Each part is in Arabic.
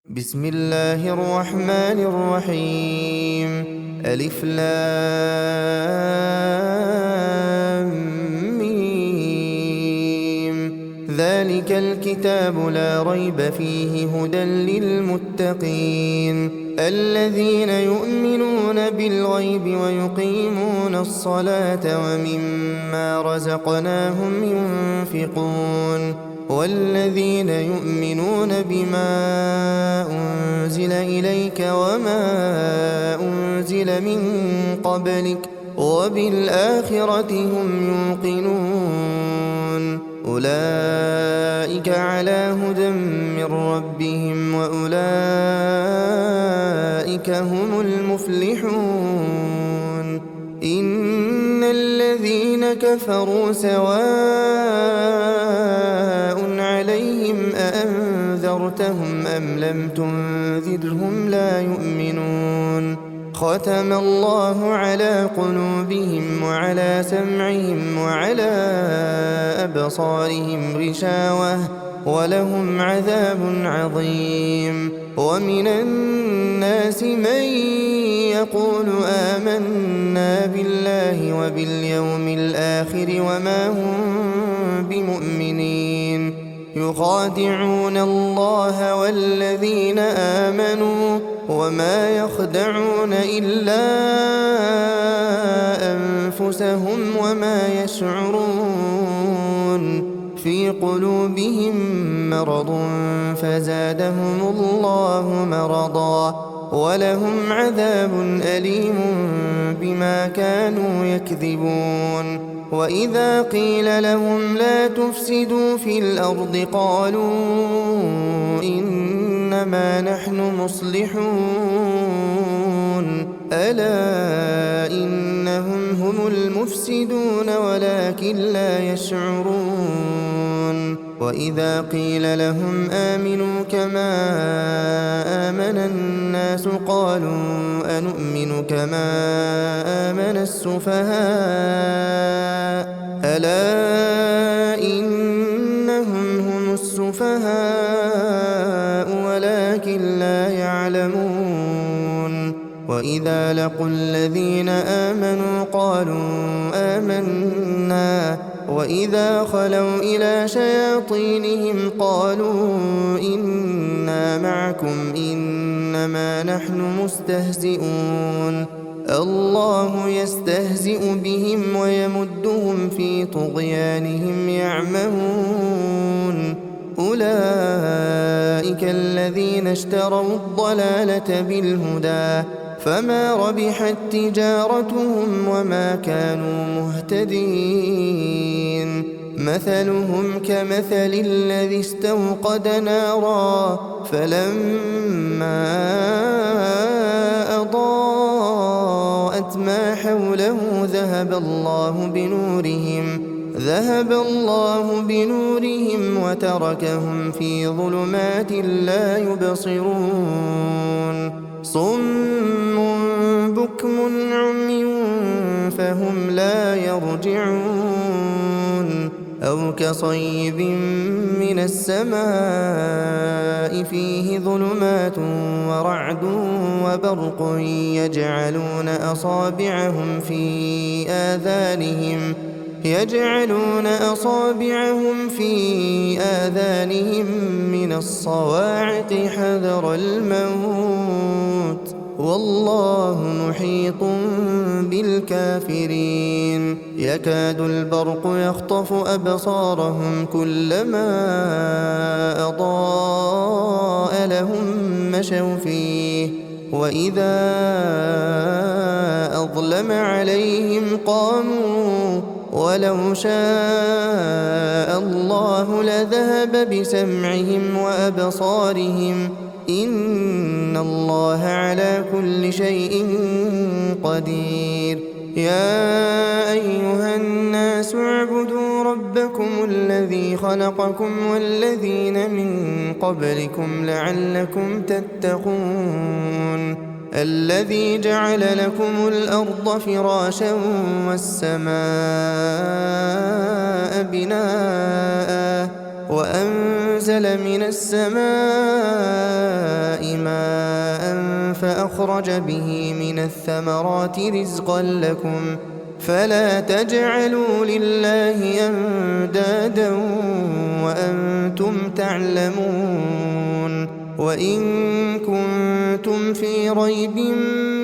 بسم الله الرحمن الرحيم. ألف لام ميم. ذلك الكتاب لا ريب فيه هدى للمتقين الذين يؤمنون بالغيب ويقيمون الصلاة ومما رزقناهم ينفقون والذين يؤمنون بما أنزل إليك وما أنزل من قبلك وبالآخرة هم يوقنون أولئك على هدى من ربهم وأولئك هم المفلحون. إن الذين كفروا سواء عليهم أأنذرتهم أم لم تنذرهم لا يؤمنون. ختم الله على قلوبهم وعلى سمعهم وعلى أبصارهم غشاوة ولهم عذاب عظيم. ومن الناس من يقول آمنا بالله وباليوم الآخر وما هم بمؤمنين يخادعون الله والذين آمنوا وما يخدعون إلا أنفسهم وما يشعرون. في قلوبهم مرض فزادهم الله مرضا ولهم عذاب أليم بما كانوا يكذبون. وإذا قيل لهم لا تفسدوا في الأرض قالوا إنما نحن مصلحون ألا إنهم هم المفسدون ولكن لا يشعرون. وإذا قيل لهم آمنوا كما آمن الناس قالوا أنؤمن كما آمن السفهاء ألا إنهم هم السفهاء ولكن لا يعلمون. وإذا لقوا الذين آمنوا قالوا آمنا وإذا خلوا إلى شياطينهم قالوا إنا معكم إنما نحن مستهزئون. الله يستهزئ بهم ويمدهم في طغيانهم يعمهون. أولئك الذين اشتروا الضلالة بالهدى فما ربحت تجارتهم وما كانوا مهتدين. مثلهم كمثل الذي استوقد نارا فلما أضاءت ما حوله ذهب الله بنورهم وتركهم في ظلمات لا يبصرون. صم بكم عمي فهم لا يرجعون. أو كصيب من السماء فيه ظلمات ورعد وبرق يجعلون أصابعهم في آذانهم من الصواعق حذر الموت والله محيط بالكافرين. يكاد البرق يخطف أبصارهم كلما أضاء لهم مشوا فيه وإذا أظلم عليهم قاموا ولو شاء الله لذهب بسمعهم وأبصارهم إن الله على كل شيء قدير. يا أيها الناس اعبدوا ربكم الذي خلقكم والذين من قبلكم لعلكم تتقون. الذي جعل لكم الأرض فراشا والسماء بناء وأنزل من السماء أخرج به من الثمرات رزقا لكم فلا تجعلوا لله أندادا وأنتم تعلمون وإن كنتم في ريب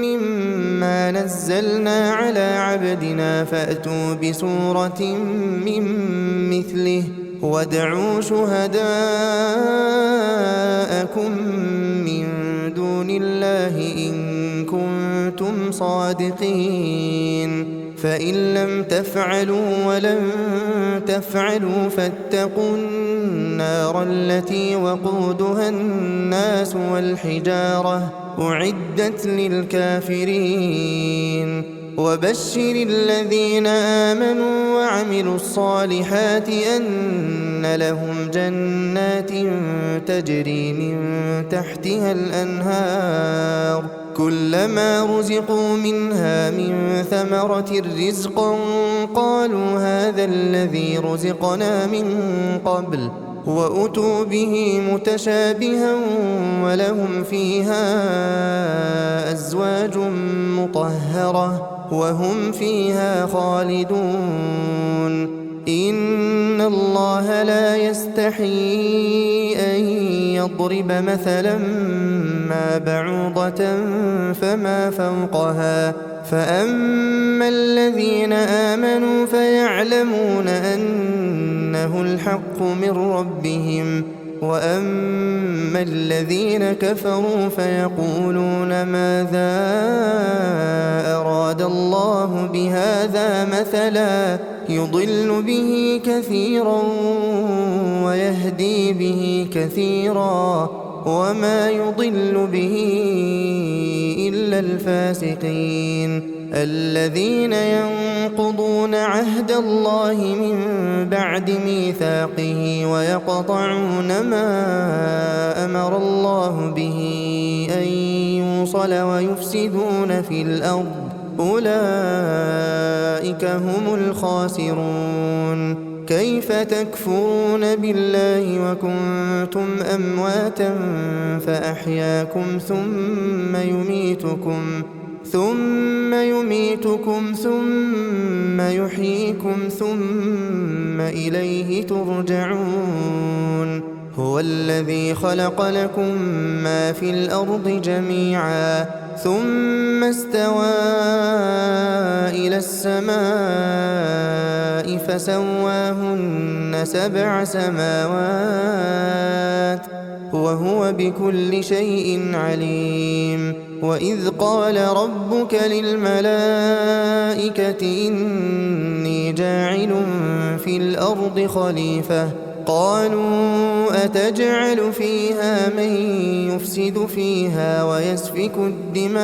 مما نزلنا على عبدنا فأتوا بسورة من مثله وادعوا شهداءكم من دون الله إن كنتم صادقين فإن لم تفعلوا ولن تفعلوا فاتقوا النار التي وقودها الناس والحجارة أعدت للكافرين وبشر الذين آمنوا وعملوا الصالحات أن لهم جنات تجري من تحتها الأنهار كلما رزقوا منها من ثمرة رزقا قالوا هذا الذي رزقنا من قبل وأتوا به متشابها ولهم فيها أزواج مطهرة وهم فيها خالدون إن الله لا يستحيي أن يضرب مثلا ما بعوضة فما فوقها فأما الذين آمنوا فيعلمون أنه الحق من ربهم وأما الذين كفروا فيقولون ماذا أراد الله بهذا مثلا يضل به كثيرا ويهدي به كثيرا وما يضل به إلا الفاسقين الذين ينقضون عهد الله من بعد ميثاقه ويقطعون ما أمر الله به أن يوصل ويفسدون في الأرض أولئك هم الخاسرون كيف تكفرون بالله وكنتم أمواتا فأحياكم ثم يميتكم ثم يحييكم ثم إليه ترجعون هو الذي خلق لكم ما في الأرض جميعا ثم استوى إلى السماء فسواهن 7 سماوات وهو بكل شيء عليم وإذ قال ربك للملائكة إني جاعل في الأرض خليفة قالوا أتجعل فيها من يفسد فيها ويسفك الدماء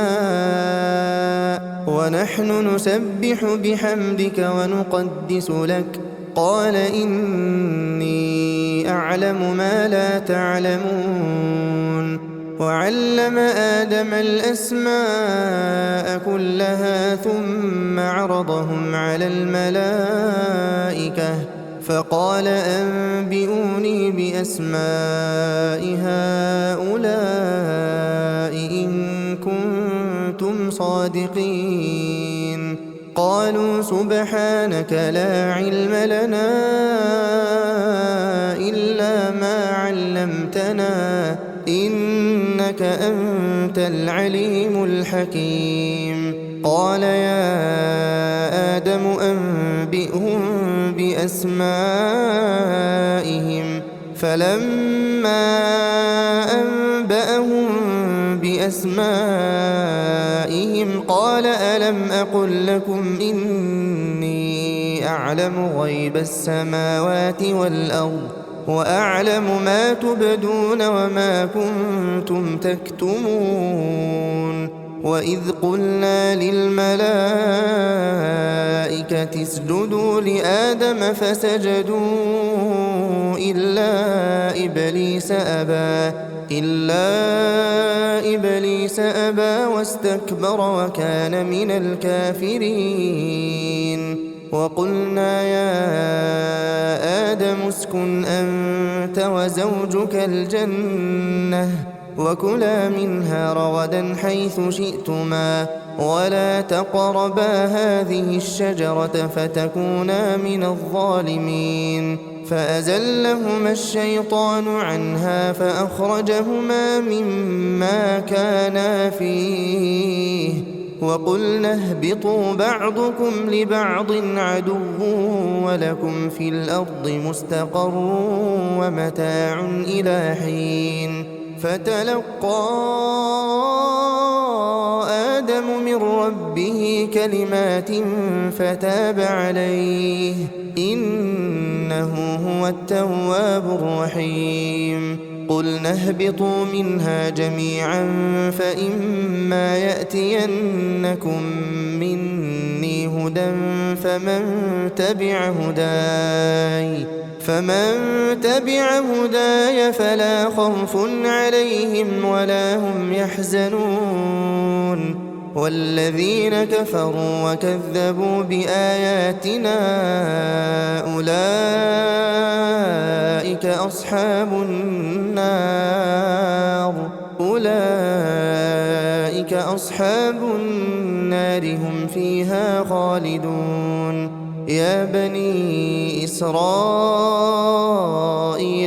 ونحن نسبح بحمدك ونقدس لك قال إني أعلم ما لا تعلمون وعلم آدم الأسماء كلها ثم عرضهم على الملائكة فقال أنبئوني بأسماء هؤلاء إن كنتم صادقين قالوا سبحانك لا علم لنا إلا ما علمتنا إنك أنت العليم الحكيم قال يا آدم أنبئهم بأسمائهم فلما أنبأهم بأسمائهم قال ألم أقل لكم إني أعلم غيب السماوات والأرض وأعلم ما تبدون وما كنتم تكتمون وإذ قلنا للملائكة اسجدوا لآدم فسجدوا إلا إبليس أبى واستكبر وكان من الكافرين وقلنا يا آدم اسكن أنت وزوجك الجنة وكلا منها رغدا حيث شئتما ولا تقربا هذه الشجرة فتكونا من الظالمين فأزلهما الشيطان عنها فأخرجهما مما كانا فيه وقلنا اهبطوا بعضكم لبعض عدو ولكم في الأرض مستقر ومتاع إلى حين فتلقى آدم من ربه كلمات فتاب عليه إنه هو التواب الرحيم قلنا اهبطوا منها جميعا فإما يأتينكم مني هدى فمن تبع هداي فلا خوف عليهم ولا هم يحزنون والذين كفروا وكذبوا بآياتنا أولئك أصحاب النار هم فيها خالدون يا بني إسرائيل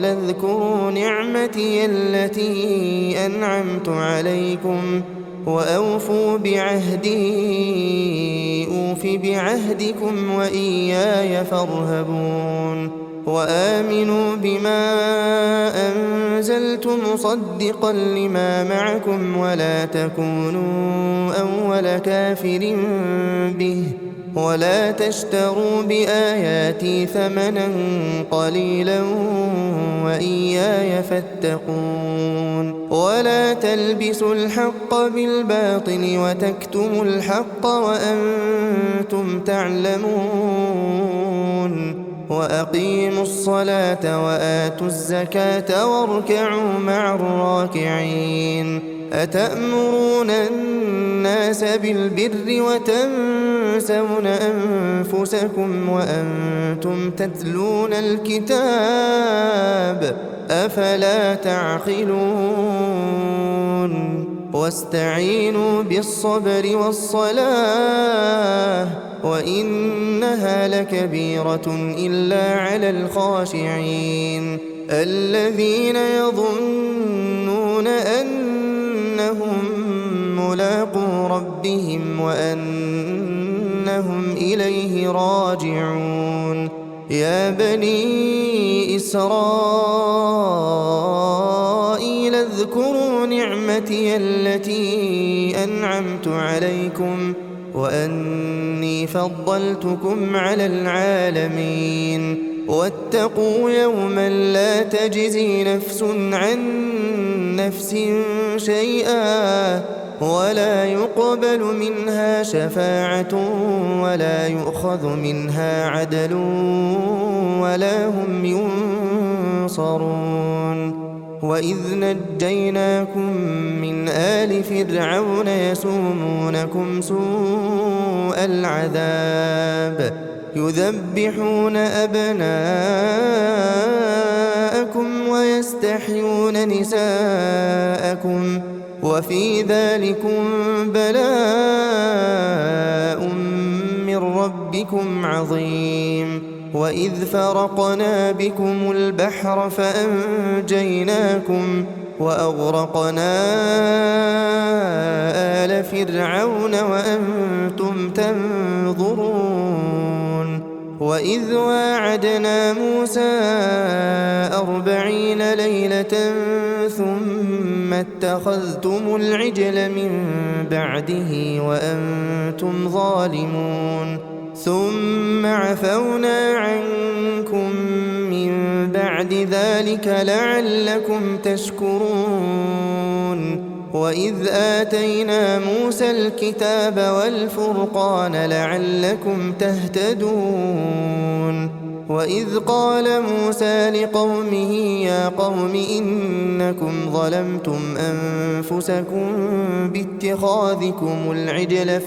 اذكروا نعمتي التي أنعمت عليكم وأوفوا بعهدي أوف بعهدكم وإياي فارهبون وآمنوا بما أنزلت مصدقا لما معكم ولا تكونوا أول كافر به ولا تشتروا بآياتي ثمنا قليلا وإياي فاتقون ولا تلبسوا الحق بالباطل وتكتموا الحق وأنتم تعلمون وأقيموا الصلاة وآتوا الزكاة واركعوا مع الراكعين أتأمرون الناس بالبر وتنسون أنفسكم وأنتم تتلون الكتاب أفلا تعقلون واستعينوا بالصبر والصلاة وإنها لكبيرة إلا على الخاشعين الذين يظنون أنهم ملاقو ربهم وأنهم إليه راجعون يا بني إسرائيل اذكروا نعمتي التي أنعمت عليكم وأني فضلتكم على العالمين واتقوا يوما لا تجزي نفس عن نفس شيئا ولا يقبل منها شفاعة ولا يؤخذ منها عدل ولا هم ينصرون وإذ نجيناكم من آل فرعون يسومونكم سوء العذاب يذبحون أبناءكم ويستحيون نساءكم وفي ذلكم بلاء من ربكم عظيم وإذ فرقنا بكم البحر فأنجيناكم وأغرقنا آل فرعون وأنتم تنظرون وإذ واعدنا موسى 40 ليلة ثم اتخذتم العجل من بعده وأنتم ظالمون ثم عفونا عنكم من بعد ذلك لعلكم تشكرون وإذ آتينا موسى الكتاب والفرقان لعلكم تهتدون وإذ قال موسى لقومه يا قوم إنكم ظلمتم أنفسكم باتخاذكم العجل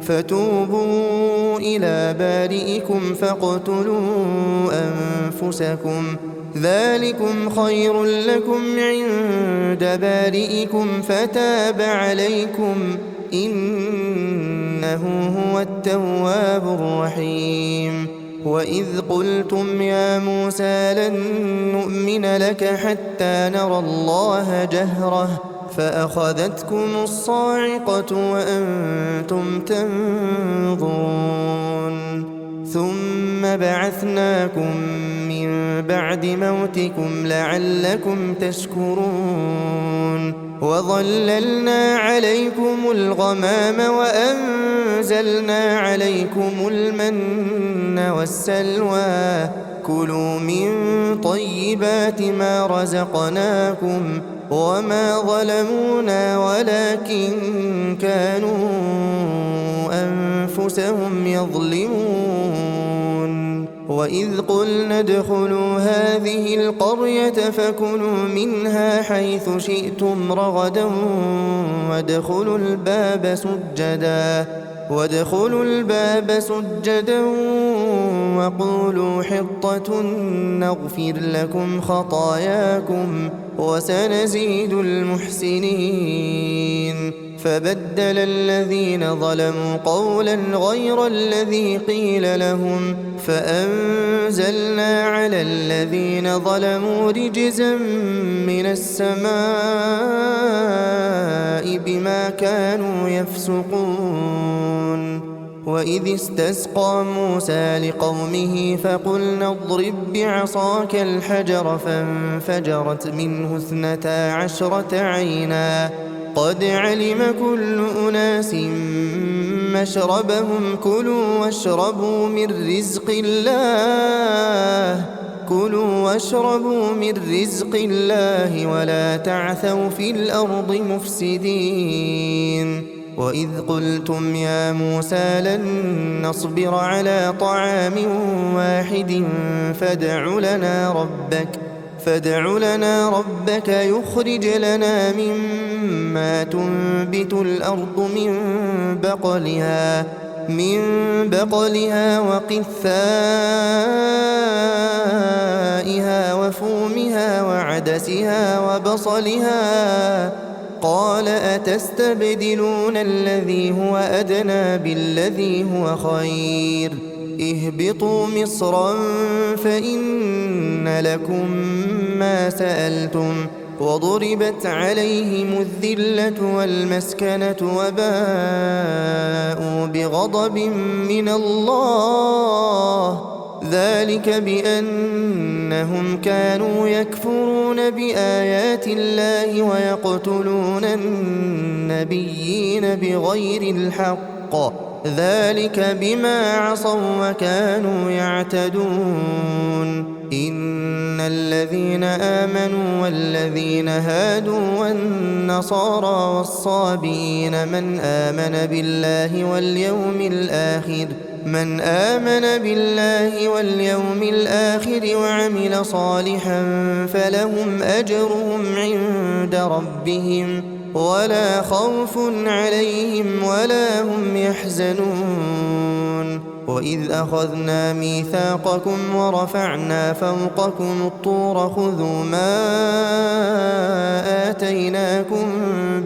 فتوبوا إلى بارئكم فاقتلوا أنفسكم ذلكم خير لكم عند بارئكم فتاب عليكم إنه هو التواب الرحيم وإذ قلتم يا موسى لن نؤمن لك حتى نرى الله جهرة فأخذتكم الصاعقة وأنتم تنظرون ثم بعثناكم من بعد موتكم لعلكم تشكرون وظللنا عليكم الغمام وأنزلنا عليكم المن والسلوى كلوا من طيبات ما رزقناكم وما ظلمونا ولكن كانوا أنفسهم يظلمون وإذ قلنا ادخلوا هذه القرية فكلوا منها حيث شئتم رغدا وادخلوا الباب سجدا وقولوا حطة نغفر لكم خطاياكم وسنزيد المحسنين فبدل الذين ظلموا قولا غير الذي قيل لهم فأنزلنا على الذين ظلموا رجزا من السماء بما كانوا يفسقون وإذ استسقى موسى لقومه فقلنا اضرب بعصاك الحجر فانفجرت منه 12 عينا قد علم كل أناس مشربهم كلوا واشربوا من رزق الله ولا تعثوا في الأرض مفسدين وإذ قلتم يا موسى لن نصبر على طعام واحد فادع لنا ربك يخرج لنا مما تنبت الأرض من بقلها وقثائها وفومها وعدسها وبصلها قال أتستبدلون الذي هو أدنى بالذي هو خير اهبطوا مصرا فإن لكم ما سألتم وضربت عليهم الذلة والمسكنة وباءوا بغضب من الله ذلك بأنهم كانوا يكفرون بآيات الله ويقتلون النبيين بغير الحق ذلك بما عصوا وكانوا يعتدون إن الذين آمنوا والذين هادوا والنصارى والصابئين من آمن بالله واليوم الآخر وعمل صالحا فلهم أجرهم عند ربهم ولا خوف عليهم ولا هم يحزنون وإذ أخذنا ميثاقكم ورفعنا فوقكم الطور خذوا ما آتيناكم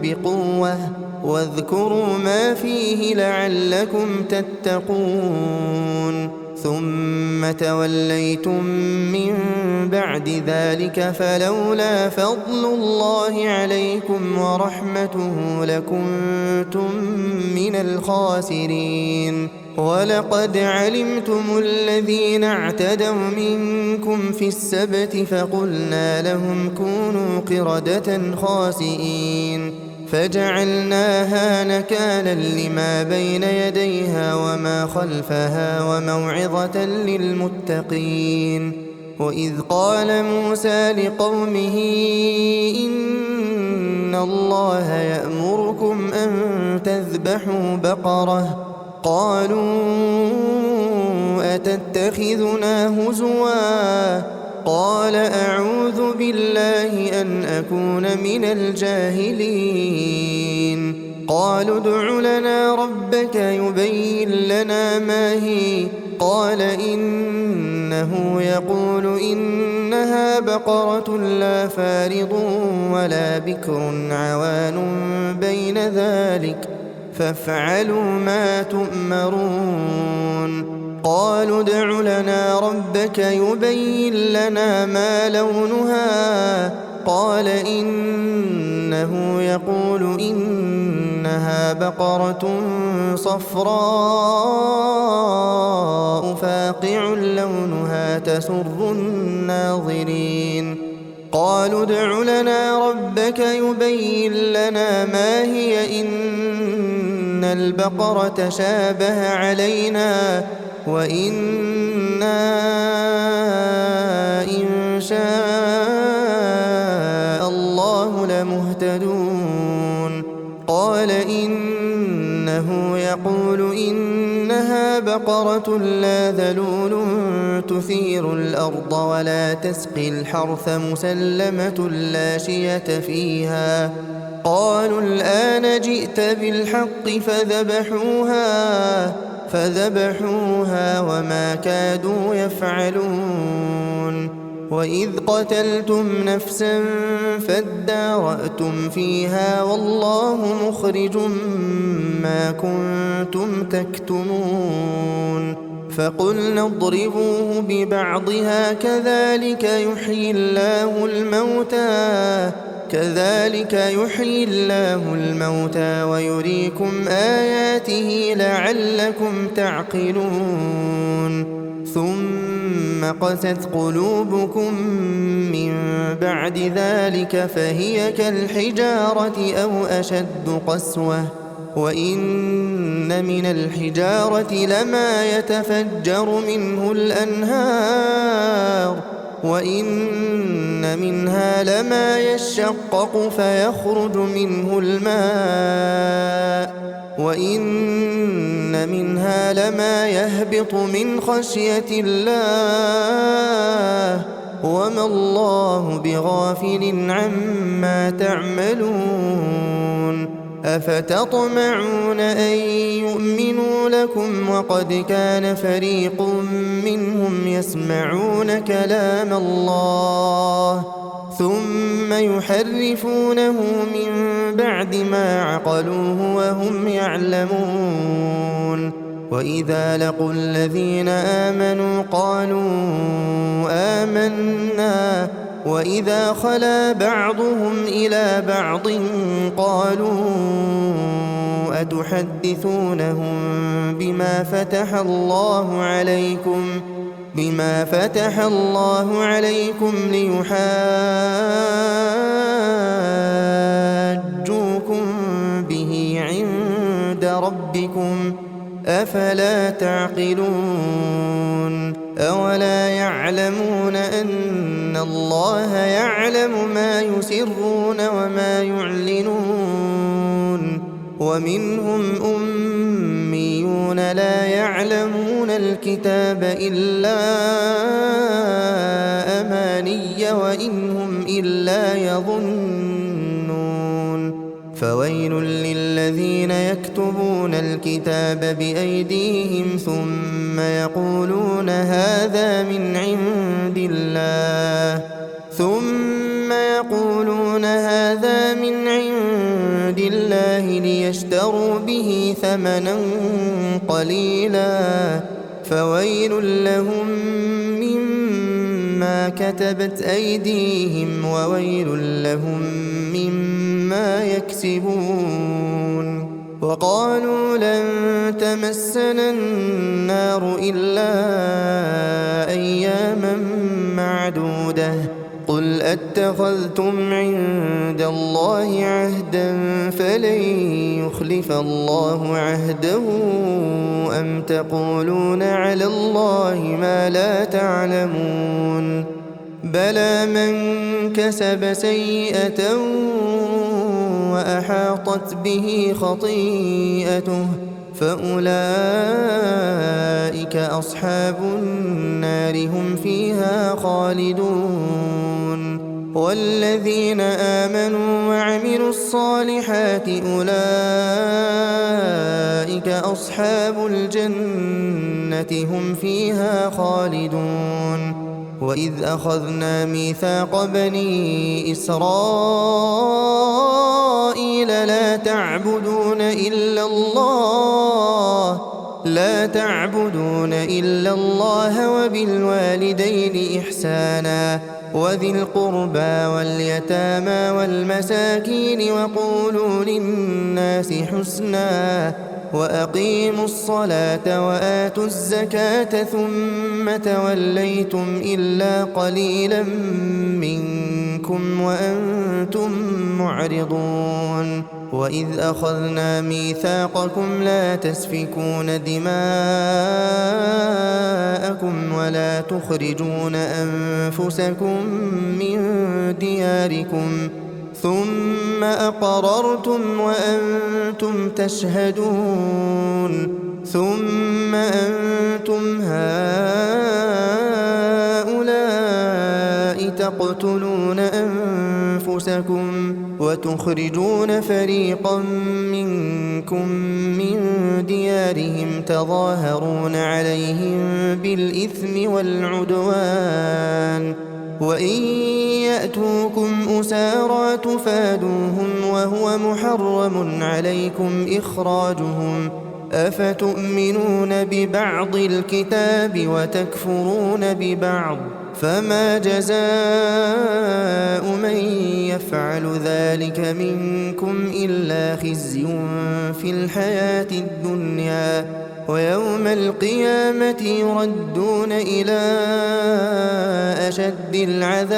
بقوة واذكروا ما فيه لعلكم تتقون ثم توليتم من بعد ذلك فلولا فضل الله عليكم ورحمته لكنتم من الخاسرين ولقد علمتم الذين اعتدوا منكم في السبت فقلنا لهم كونوا قردة خاسئين فجعلناها نكالا لما بين يديها وما خلفها وموعظة للمتقين وإذ قال موسى لقومه إن الله يأمركم أن تذبحوا بقرة قالوا أتتخذنا هزوا قال أعوذ بالله أن أكون من الجاهلين قالوا ادع لنا ربك يبين لنا ما هي قال إنه يقول إنها بقرة لا فارض ولا بكر عوان بين ذلك فافعلوا ما تؤمرون. قالوا ادع لنا ربك يبين لنا ما لونها قال إنه يقول إنها بقرة صفراء فاقع لونها تسر الناظرين. قالوا ادع لنا ربك يبين لنا ما هي إن البقرة شابه علينا وإنا إن شاء الله لمهتدون. قال إنه يقول إنها بقرة لا ذلول تثير الأرض ولا تسقي الحرث مسلمة لا شية فيها. قالوا الآن جئت بالحق فذبحوها وما كادوا يفعلون. وإذ قتلتم نفسا فادارأتم فيها والله مخرج ما كنتم تكتمون. فقلنا اضربوه ببعضها كذلك يحيي الله الموتى ويريكم آياته لعلكم تعقلون. ثم قست قلوبكم من بعد ذلك فهي كالحجارة أو أشد قسوة وإن من الحجارة لما يتفجر منه الأنهار وإن منها لما يشقق فيخرج منه الماء وإن منها لما يهبط من خشية الله وما الله بغافل عما تعملون. أفتطمعون أن يؤمنوا لكم وقد كان فريق منهم يسمعون كلام الله ثم يحرفونه من بعد ما عقلوه وهم يعلمون. وإذا لقوا الذين آمنوا قالوا آمنا وإذا خلا بعضهم إلى بعض قالوا أتحدثونهم بما فتح الله عليكم ليحاجوكم به عند ربكم أفلا تعقلون. أولا يعلمون أن الله يعلم ما يسرون وما يعلنون. ومنهم أميون لا يعلمون الكتاب إلا أماني وإنهم إلا يظنون. فويل للذين يكتبون الكتاب بأيديهم ثم يقولون هذا من عند الله ليشتروا به ثمنا قليلا فويل لهم مما كتبت أيديهم وويل لهم مما يكسبون. وقالوا لن تمسنا النار إلا أياما معدودة قل أتخذتم عند الله عهدا فلن يخلف الله عهده أم تقولون على الله ما لا تعلمون. بلى من كسب سيئة وأحاطت به خطيئته فأولئك أصحاب النار هم فيها خالدون. والذين آمنوا وعملوا الصالحات أولئك أصحاب الجنة هم فيها خالدون وإذ أخذنا ميثاق بني إسرائيل لا تعبدون إلا الله وبالوالدين إحسانا وذي القربى واليتامى والمساكين وقولوا للناس حسنا وأقيموا الصلاة وآتوا الزكاة ثم توليتم إلا قليلا منكم وأنتم معرضون وإذ أخذنا ميثاقكم لا تسفكون دماءكم ولا تخرجون أنفسكم من دياركم ثم أقررتم وأنتم تشهدون ثم أنتم هؤلاء تقتلون أنفسكم وتخرجون فريقا منكم من ديارهم تظاهرون عليهم بالإثم والعدوان وإن يأتوكم أسارى تفادوهم وهو محرم عليكم إخراجهم أفتؤمنون ببعض الكتاب وتكفرون ببعض فما جزاء من يفعل ذلك منكم إلا خزي في الحياة الدنيا ويوم القيامة يردون إلى أشد العذاب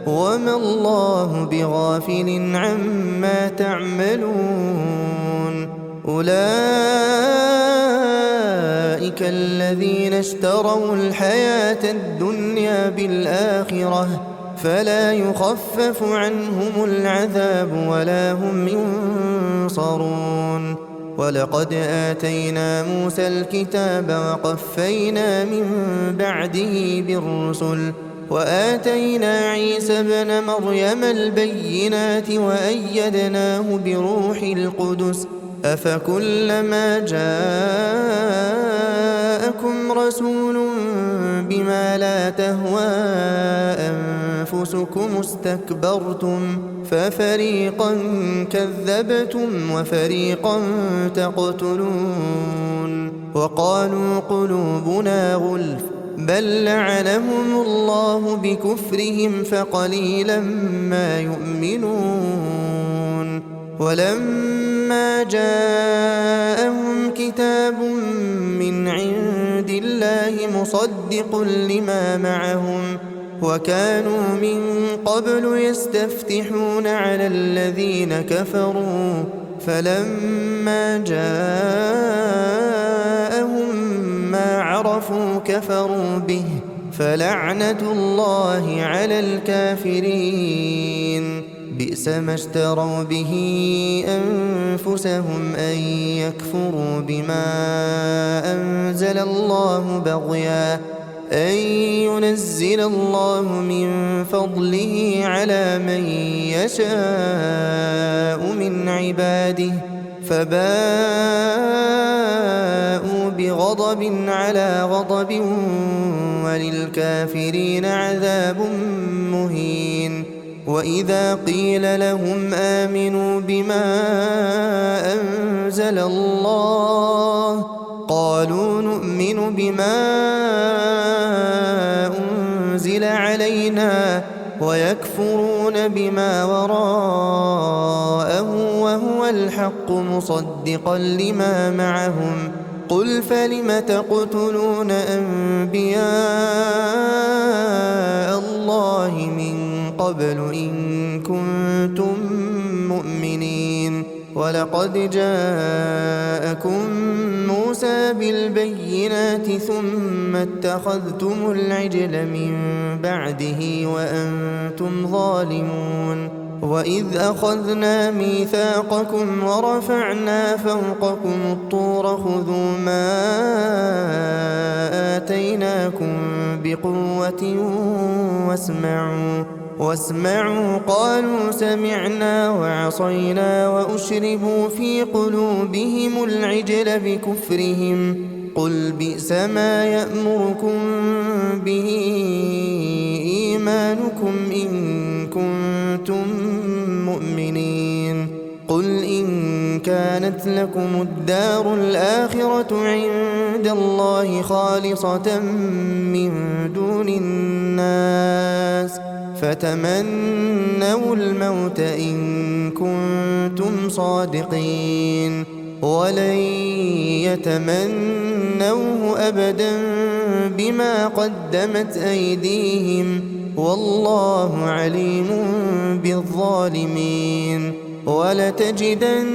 وما الله بغافل عما تعملون أولئك الذين اشتروا الحياة الدنيا بالآخرة فلا يخفف عنهم العذاب ولا هم ينصرون ولقد آتينا موسى الكتاب وقفينا من بعده بالرسل وآتينا عيسى ابن مريم البينات وأيدناه بروح القدس أفكلما جاءكم رسول بما لا تهوى أنفسكم استكبرتم ففريقا كذبتم وفريقا تقتلون وقالوا قلوبنا غلف بل لعنهم الله بكفرهم فقليلا ما يؤمنون ولما جاءهم كتاب من عند الله مصدق لما معهم وكانوا من قبل يستفتحون على الذين كفروا فلما جاءهم ما عرفوا كفروا به فلعنة الله على الكافرين بئس ما اشتروا به أنفسهم أن يكفروا بما أنزل الله بغيا أن ينزل الله من فضله على من يشاء من عباده فباءوا بغضب على غضب وللكافرين عذاب مهين وإذا قيل لهم آمنوا بما أنزل الله قالوا نؤمن بما أنزل علينا ويكفرون بما وراءه وهو الحق مصدقا لما معهم قل فلم تقتلون أنبياء الله من قبل إن كنتم مؤمنين ولقد جاءكم موسى بالبينات ثم اتخذتم العجل من بعده وأنتم ظالمون وإذ أخذنا ميثاقكم ورفعنا فوقكم الطور خذوا ما آتيناكم بقوة واسمعوا قالوا سمعنا وعصينا وأشربوا في قلوبهم العجل بكفرهم قل بئس ما يأمركم به إيمانكم إن كنتم مؤمنين قل إن كانت لكم الدار الآخرة عند الله خالصة من دون الناس فتمنوا الموت إن كنتم صادقين ولن يتمنوه أبدا بما قدمت أيديهم والله عليم بالظالمين ولتجدنهم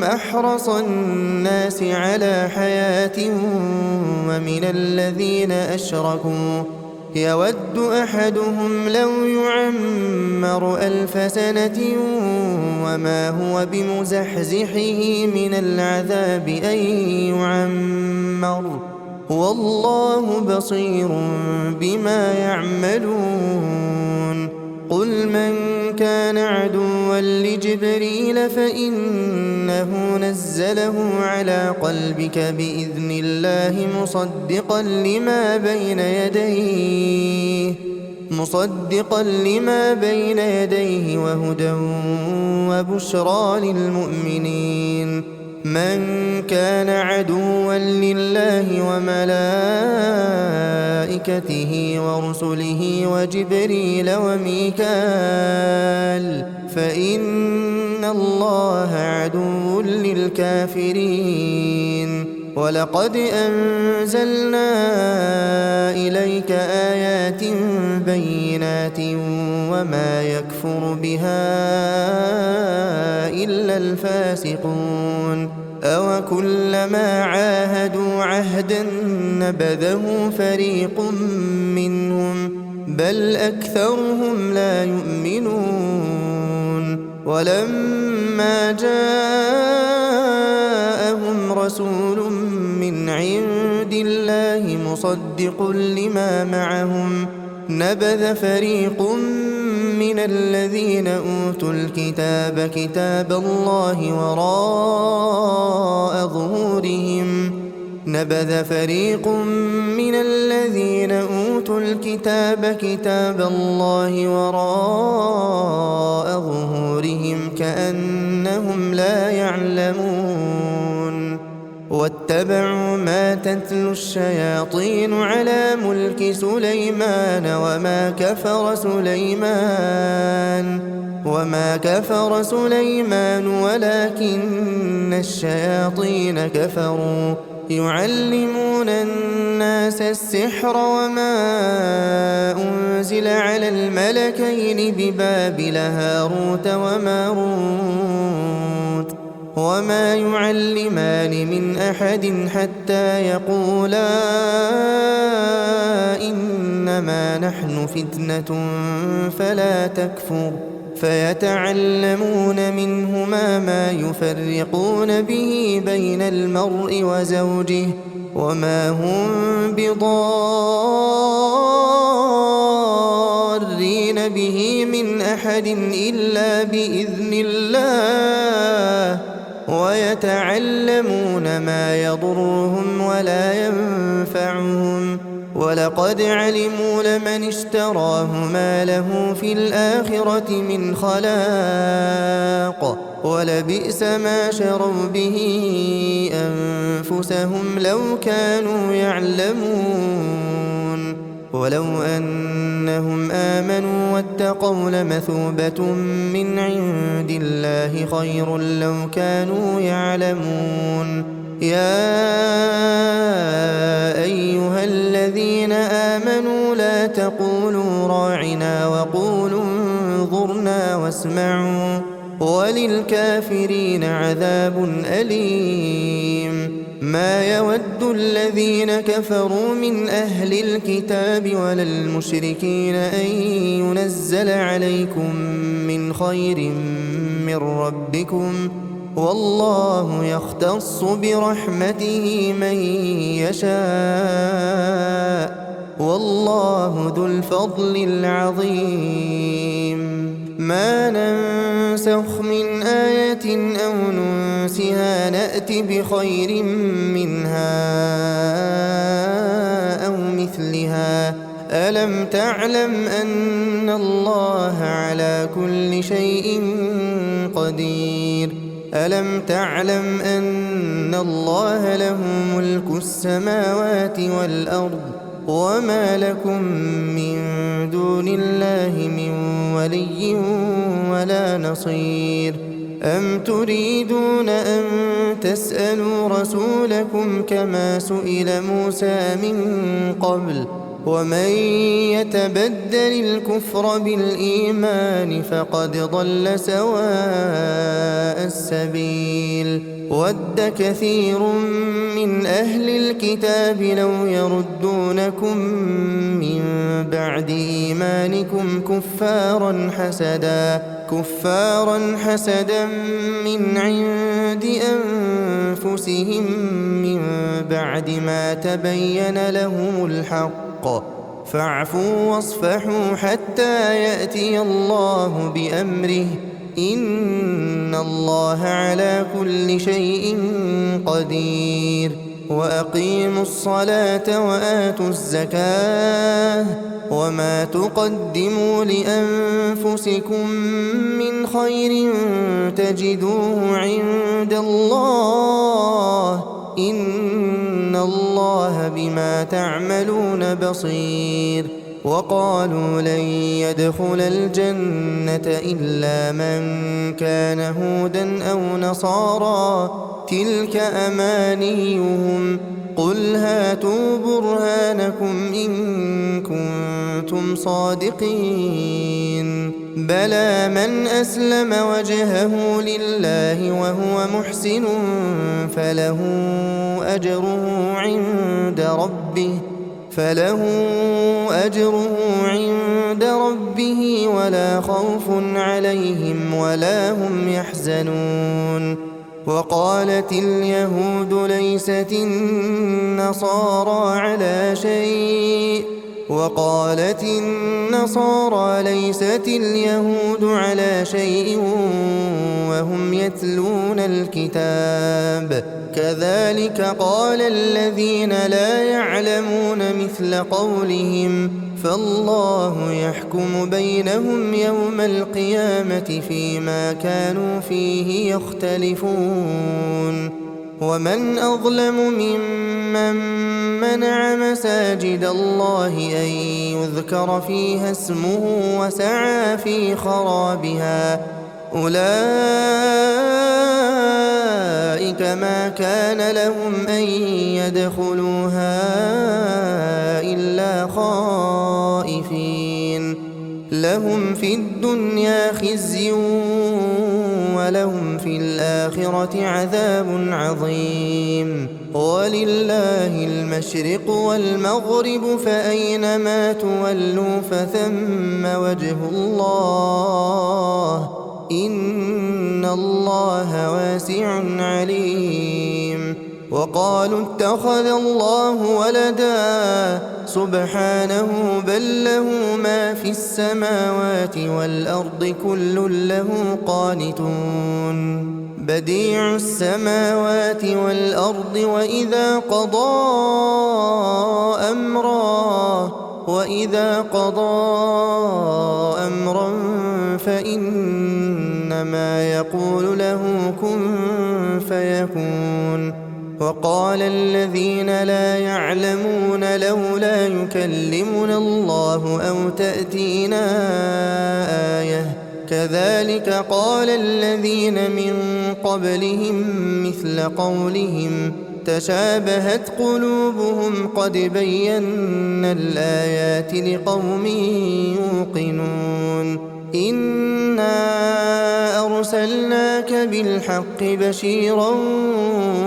أحرص الناس على حياة ومن الذين أشركوا يود أحدهم لو يعمر 1000 سنة وما هو بمزحزحه من العذاب أن يعمر والله بصير بما يعملون قل من كان عدوا لجبريل فإنه نزله على قلبك بإذن الله مصدقا لما بين يديه وهدى وبشرى للمؤمنين من كان عدوا لله وملائكته ورسله وجبريل وميكال فإن الله عدو للكافرين ولقد أنزلنا إليك آيات بينات وما يكفر بها إلا الفاسقون أوكلما عاهدوا عهدا نبذه فريق منهم بل أكثرهم لا يؤمنون ولما جاءهم رسول من عند الله مصدق لما معهم نبذ فريق من الذين أوتوا الكتاب كتاب الله وراء ظهورهم نبذ فريق من الذين أوتوا الكتاب كتاب الله وراء ظهورهم كأنهم لا يعلمون واتبعوا ما تتلو الشياطين على ملك سليمان وما كفر سليمان ولكن الشياطين كفروا يعلمون الناس السحر وما أنزل على الملكين ببابل هاروت وماروت وما يعلمان من أحد حتى يقولا إنما نحن فتنة فلا تكفر فيتعلمون منهما ما يفرقون به بين المرء وزوجه وما هم بضارين به من أحد إلا بإذن الله ويتعلمون ما يضرهم ولا ينفعهم ولقد علموا لمن اشتراه ما له في الآخرة من خلاق ولبئس ما شروا به أنفسهم لو كانوا يعلمون ولو أنهم آمنوا واتقوا لمثوبة من عند الله خير لو كانوا يعلمون يا أيها الذين آمنوا لا تقولوا راعنا وقولوا انظرنا واسمعوا وللكافرين عذاب أليم ما يود الذين كفروا من أهل الكتاب ولا المشركين أن ينزل عليكم من خير من ربكم والله يختص برحمته من يشاء والله ذو الفضل العظيم ما ننسخ من آية أو ننسها نأت بخير منها أو مثلها ألم تعلم أن الله على كل شيء قدير ألم تعلم أن الله له ملك السماوات والأرض وما لكم من دون الله من ولي ولا نصير أم تريدون أن تسألوا رسولكم كما سئل موسى من قبل ومن يتبدل الكفر بالإيمان فقد ضل سواء السبيل ود كثير من أهل الكتاب لو يردونكم من بعد إيمانكم كفارا حسدا من عند أنفسهم من بعد ما تبين لهم الحق فاعفوا واصفحوا حتى يأتي الله بأمره إن الله على كل شيء قدير وأقيموا الصلاة وآتوا الزكاة وما تقدموا لأنفسكم من خير تجدوه عند الله إن الله بما تعملون بصير وقالوا لن يدخل الجنة إلا من كان هودا أو نصارى تلك أمانيهم قل هاتوا برهانكم إن كنتم صادقين بلى من أسلم وجهه لله وهو محسن فله أجره عند ربه ولا خوف عليهم ولا هم يحزنون وقالت اليهود ليست النصارى على شيء وقالت النصارى ليست اليهود على شيء وهم يتلون الكتاب كذلك قال الذين لا يعلمون مثل قولهم فالله يحكم بينهم يوم القيامة فيما كانوا فيه يختلفون ومن أظلم ممن منع مساجد الله أن يذكر فيها اسمه وسعى في خرابها أولئك ما كان لهم أن يدخلوها إلا خائفين لهم في الدنيا خزي ولهم في الآخرة عذاب عظيم ولله المشرق والمغرب فأينما تولوا فثم وجه الله إن الله واسع عليم وقالوا اتخذ الله ولدا سبحانه بل له ما في السماوات والأرض كل له قانتون بديع السماوات والأرض وإذا قضى أمرا فإنما يقول له كن فيكون وقال الذين لا يعلمون لولا يكلمنا الله أو تأتينا آية كذلك قال الذين من قبلهم مثل قولهم تشابهت قلوبهم قد بينا الآيات لقوم يوقنون إنا أرسلناك بالحق بشيرا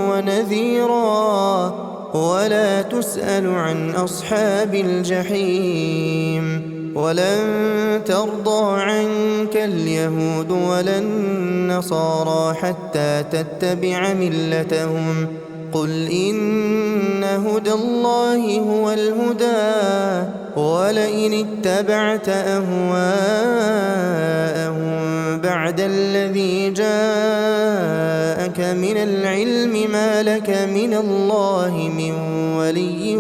ونذيرا ولا تسأل عن أصحاب الجحيم ولن ترضى عنك اليهود ولا النصارى حتى تتبع ملتهم قل إن هدى الله هو الهدى ولئن اتبعت أهواءهم بعد الذي جاءك من العلم ما لك من الله من ولي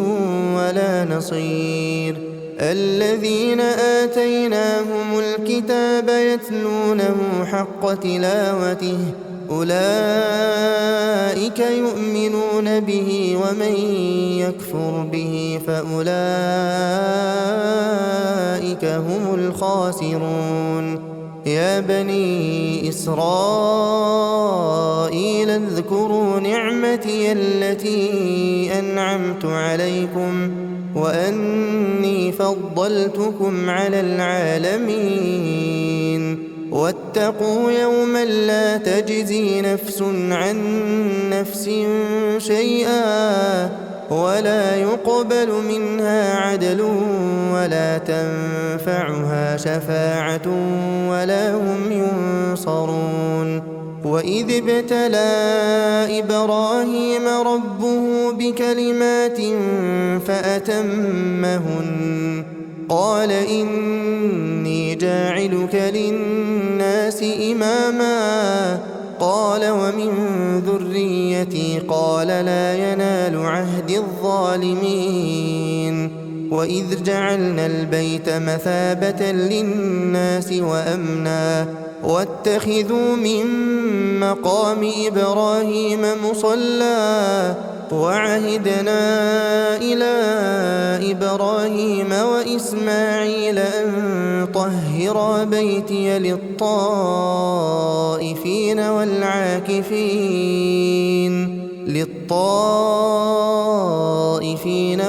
ولا نصير الذين آتيناهم الكتاب يتلونه حق تلاوته أولئك يؤمنون به ومن يكفر به فأولئك هم الخاسرون يا بني إسرائيل اذكروا نعمتي التي أنعمت عليكم وأني فضلتكم على العالمين واتقوا يوما لا تجزي نفس عن نفس شيئا ولا يقبل منها عدل ولا تنفعها شفاعة ولا هم ينصرون وإذ ابتلى إبراهيم ربه بكلمات فأتمهن قال إني جاعلك للناس إماما قال ومن ذريتي قال لا ينال عهد الظالمين وإذ جعلنا البيت مثابة للناس وأمنا واتخذوا من مقام إبراهيم مصلى وعهدنا إلى إبراهيم وإسماعيل أن طهرا بيتي للطائفين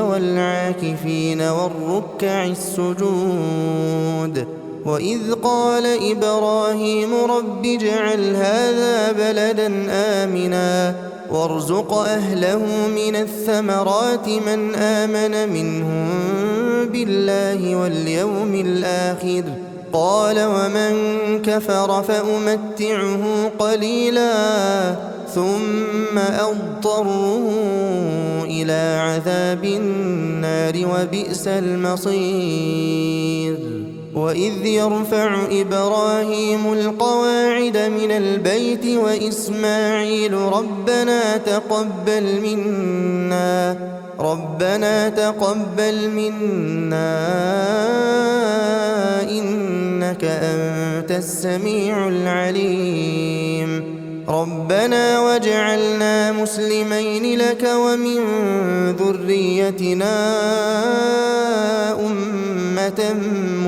والعاكفين والركع السجود وإذ قال إبراهيم رب اجعل هذا بلدا آمنا وارزق أهله من الثمرات من آمن منهم بالله واليوم الآخر قال ومن كفر فأمتعه قليلا ثم أضطره إلى عذاب النار وبئس المصير وإذ يرفع إبراهيم القواعد من البيت وإسماعيل ربنا تقبل منا إنك أنت السميع العليم ربنا واجعلنا مسلمين لك ومن ذريتنا أمة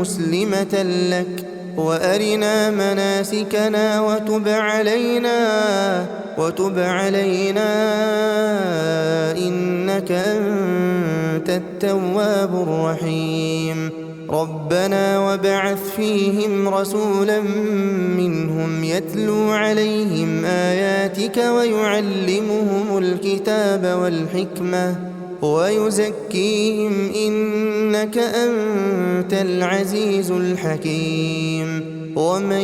مسلمة لك وأرنا مناسكنا وتب علينا إنك أنت التواب الرحيم ربنا وابعث فيهم رسولا منهم يتلو عليهم آياتك ويعلمهم الكتاب والحكمة ويزكيهم إنك أنت العزيز الحكيم ومن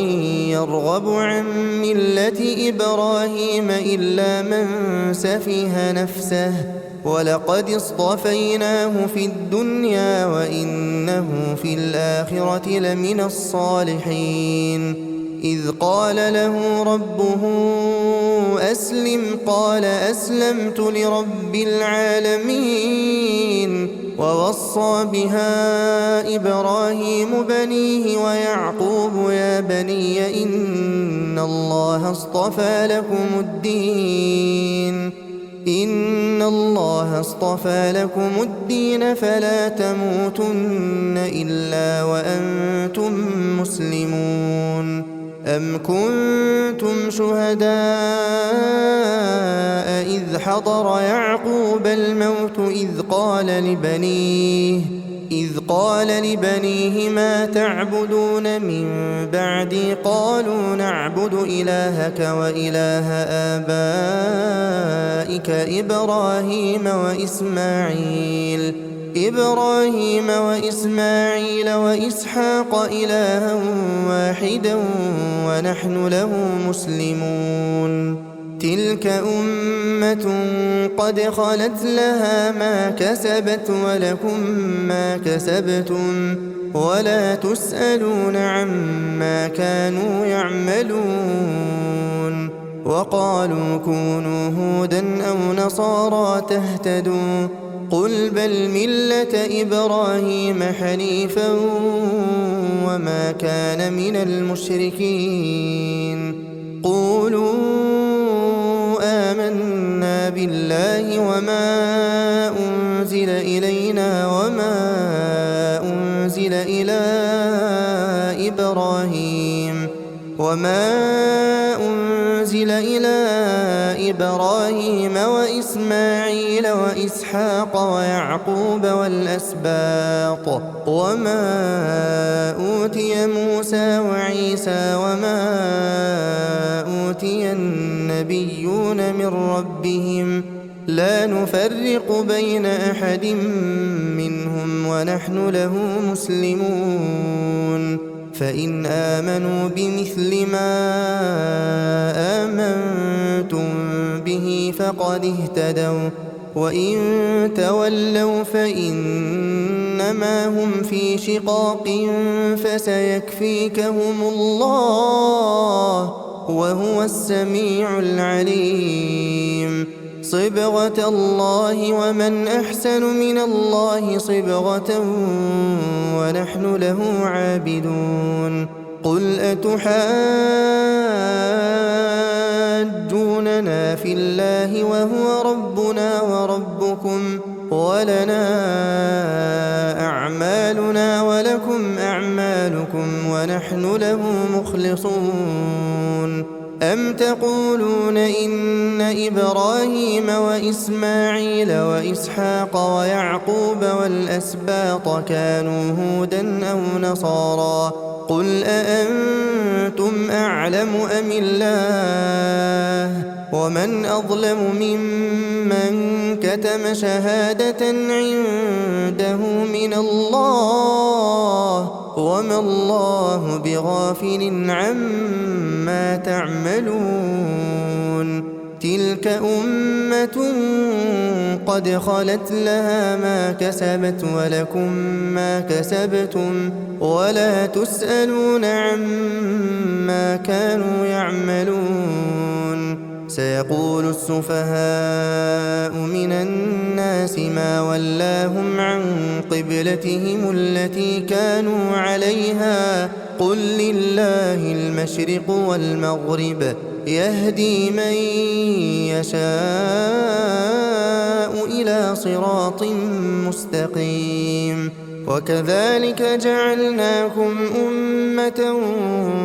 يرغب عن ملة إبراهيم إلا من سفه نفسه ولقد اصطفيناه في الدنيا وإنه في الآخرة لمن الصالحين إذ قال له ربه أسلم قال أسلمت لرب العالمين ووصى بها إبراهيم بنيه ويعقوب يا بني إن الله اصطفى لكم الدين فلا تموتن إلا وأنتم مسلمون أم كنتم شهداء إذ حضر يعقوب الموت إذ قال لبنيه ما تعبدون من بعدي قالوا نعبد إلهك وإله آبائك إبراهيم وإسماعيل وإسحاق إلها واحدا ونحن له مسلمون تلك أمة قد خلت لها ما كسبت ولكم ما كسبتم ولا تسألون عما كانوا يعملون وقالوا كونوا هودا أو نصارى تهتدوا قل بل ملة إبراهيم حنيفا وما كان من المشركين قولوا آمنا بالله وما أنزل إلينا وما أنزل إلى إبراهيم وإسماعيل وإسحاق ويعقوب والأسباط وما أوتي موسى وعيسى وما أوتي النبيون من ربهم لا نفرق بين أحد منهم ونحن له مسلمون فإن آمنوا بمثل ما آمنتم به فقد اهتدوا وإن تولوا فإنما هم في شقاق فسيكفيكهم الله وهو السميع العليم صبغة الله ومن أحسن من الله صبغة ونحن له عابدون قل أتحاجوننا في الله وهو ربنا وربكم ولنا أعمالنا ولكم أعمالكم ونحن له مخلصون أم تقولون إن إبراهيم وإسماعيل وإسحاق ويعقوب والأسباط كانوا هودا أو نصارى قل أأنتم أعلم أم الله ومن أظلم ممن كتم شهادة عنده من الله وما الله بغافل عما تعملون تلك أمة قد خلت لها ما كسبت ولكم ما كسبتم ولا تسألون عما كانوا يعملون سيقول السفهاء من الناس ما ولاهم عن قبلتهم التي كانوا عليها قل لله المشرق والمغرب يهدي من يشاء إلى صراط مستقيم وكذلك جعلناكم أمة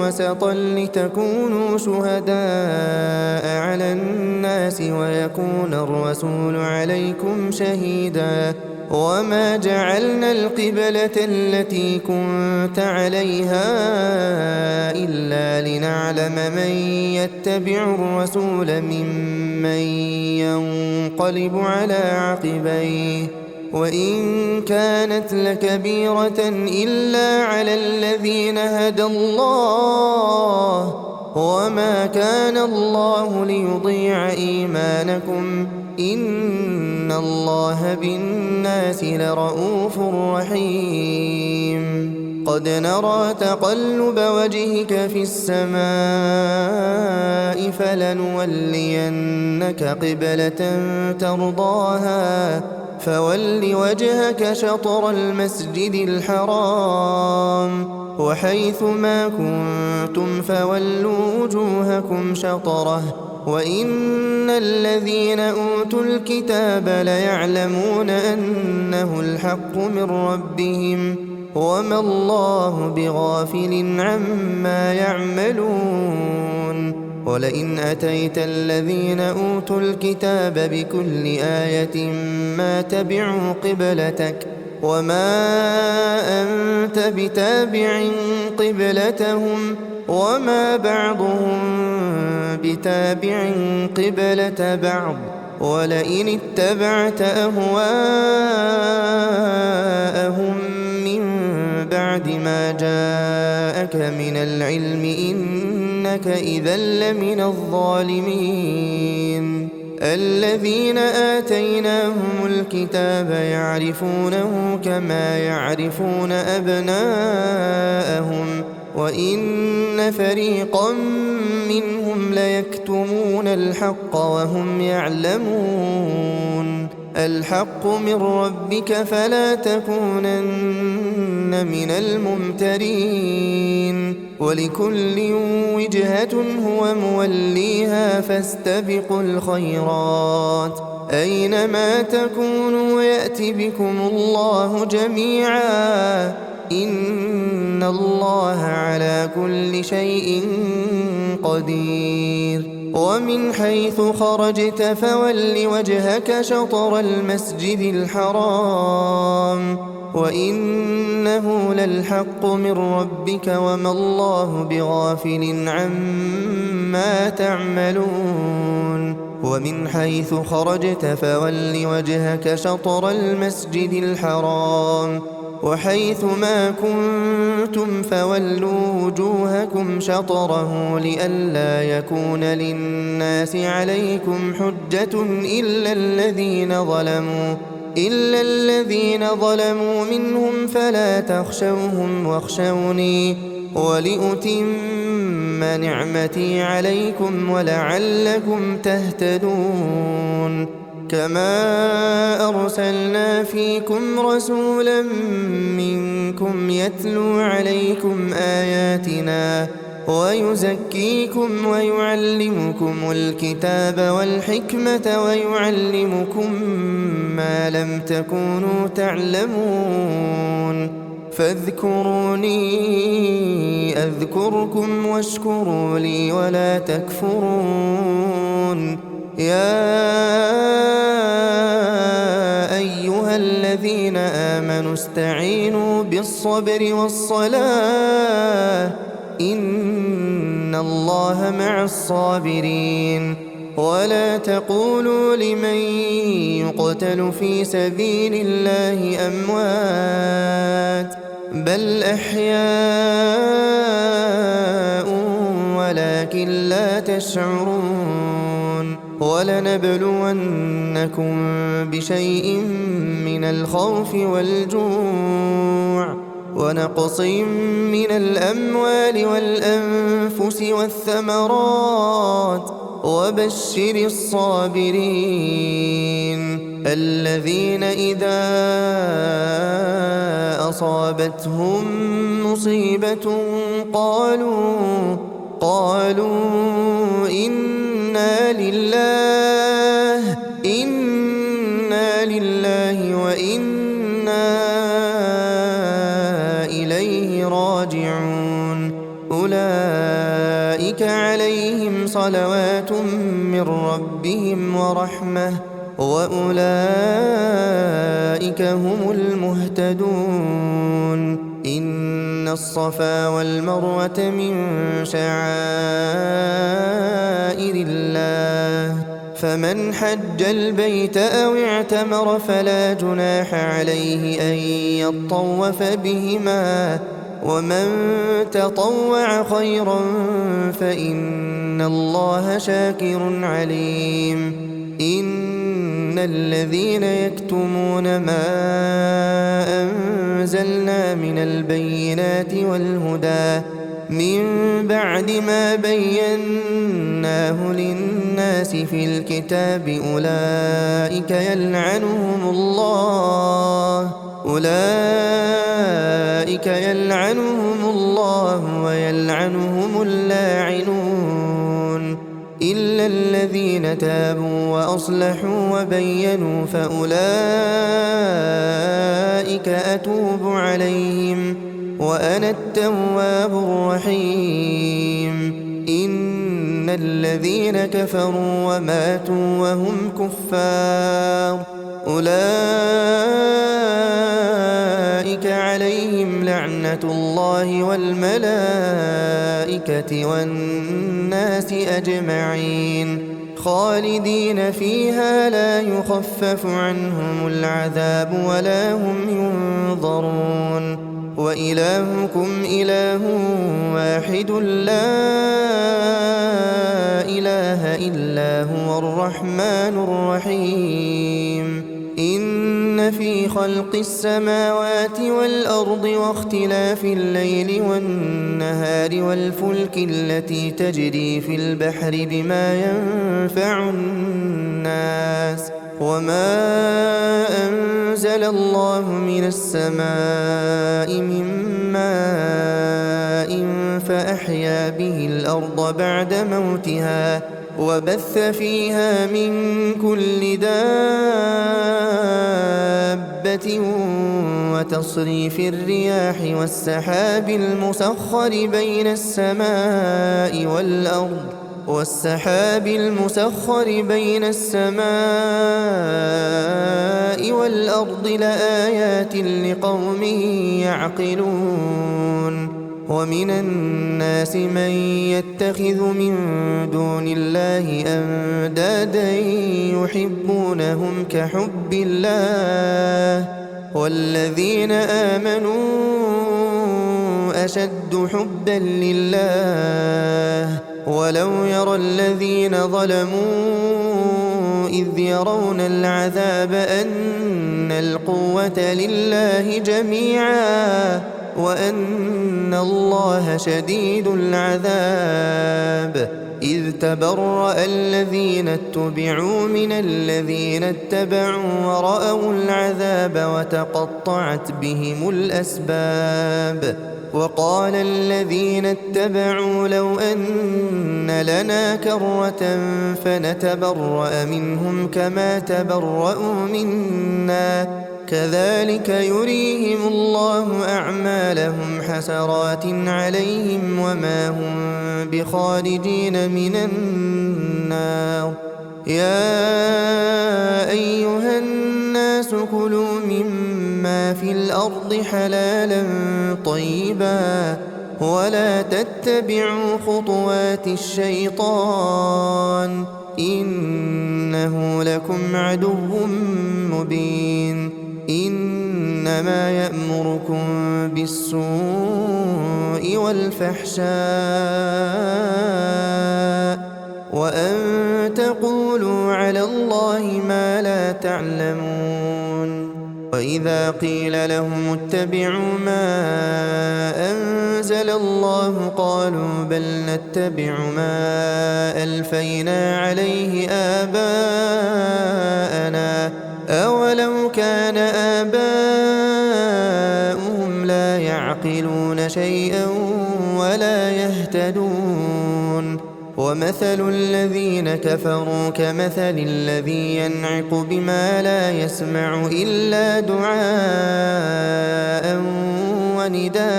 وسطا لتكونوا شهداء على الناس ويكون الرسول عليكم شهيدا وما جعلنا القبلة التي كنت عليها إلا لنعلم من يتبع الرسول ممن ينقلب على عقبيه وإن كانت لكبيرة إلا على الذين هدى الله وما كان الله ليضيع إيمانكم إن الله بالناس لرؤوف رحيم قد نرى تقلب وجهك في السماء فلنولينك قبلة ترضاها فول وجهك شطر المسجد الحرام وحيث ما كنتم فولوا وجوهكم شطره وإن الذين أوتوا الكتاب ليعلمون أنه الحق من ربهم وما الله بغافل عما يعملون ولئن أتيت الذين أوتوا الكتاب بكل آية ما تبعوا قبلتك وما أنت بتابع قبلتهم وما بعضهم بتابع قبلة بعض ولئن اتبعت أهواءهم من بعد ما جاءك من العلم إنك إذا لمن الظالمين الذين آتيناهم الكتاب يعرفونه كما يعرفون أبناءهم وإن فريقا منهم ليكتمون الحق وهم يعلمون الحق من ربك فلا تكونن من الممترين ولكل وجهة هو موليها فاستبقوا الخيرات أينما تكونوا يأت بكم الله جميعا إن الله على كل شيء قدير ومن حيث خرجت فول وجهك شطر المسجد الحرام وإنه للحق من ربك وما الله بغافل عما تعملون ومن حيث خرجت فول وجهك شطر المسجد الحرام وحيث ما كنتم فولوا وجوهكم شطره لئلا يكون للناس عليكم حجة إلا الذين ظلموا منهم فلا تخشوهم واخشوني ولأتم نعمتي عليكم ولعلكم تهتدون كما أرسلنا فيكم رسولا منكم يتلو عليكم آياتنا ويزكيكم ويعلمكم الكتاب والحكمة ويعلمكم ما لم تكونوا تعلمون فاذكروني أذكركم واشكروا لي ولا تكفرون يا أيها الذين آمنوا استعينوا بالصبر والصلاة إن الله مع الصابرين ولا تقولوا لمن يقتل في سبيل الله أموات بل أحياء ولكن لا تشعرون ولنبلونكم بشيء من الخوف والجوع ونقص من الأموال والأنفس والثمرات وبشر الصابرين الذين إذا أصابتهم مصيبة قالوا إنا لله وإنا إليه راجعون أولئك عليهم صلوات من ربهم ورحمة وأولئك هم المهتدون إن الصفا والمروة من شعائر الله فمن حج البيت أو اعتمر فلا جناح عليه أن يطوف بهما ومن تطوع خيرا فإن الله شاكر عليم إن الذين يكتمون ما أنزلنا من البينات والهدى من بعد ما بيناه للناس في الكتاب أولئك يلعنهم الله ويلعنهم اللاعنون إلا الذين تابوا وأصلحوا وبينوا فأولئك أتوب عليهم وأنا التواب الرحيم إن الذين كفروا وماتوا وهم كفار أولئك عليهم لعنة الله والملائكة والناس أجمعين خالدين فيها لا يخفف عنهم العذاب ولا هم ينظرون وإلهكم إله واحد لا إله إلا هو الرحمن الرحيم إن في خلق السماوات والأرض واختلاف الليل والنهار والفلك التي تجري في البحر بما ينفع الناس وما أنزل الله من السماء من ماء فأحيا به الأرض بعد موتها وبث فيها من كل دابة وتصريف الرياح والسحاب المسخر بين السماء والأرض لآيات لقوم يعقلون ومن الناس من يتخذ من دون الله أندادا يحبونهم كحب الله والذين آمنوا أشد حبا لله ولو يرى الذين ظلموا إذ يرون العذاب أن القوة لله جميعا وأن الله شديد العذاب إذ تبرأ الذين اتبعوا من الذين اتبعوا ورأوا العذاب وتقطعت بهم الأسباب وقال الذين اتبعوا لو أن لنا كرة فنتبرأ منهم كما تبرأوا منا كذلك يريهم الله أعمالهم حسرات عليهم وما هم بخارجين من النار يا أيها الناس كلوا مما في الأرض حلالا طيبا ولا تتبعوا خطوات الشيطان إنه لكم عدو مبين إنما يأمركم بالسوء والفحشاء وأن تقولوا على الله ما لا تعلمون وإذا قيل لهم اتبعوا ما أنزل الله قالوا بل نتبع ما ألفينا عليه آباءنا أولو كان آباؤهم لا يعقلون شيئا ولا يهتدون ومثل الذين كفروا كمثل الذي ينعق بما لا يسمع إلا دعاء ونداء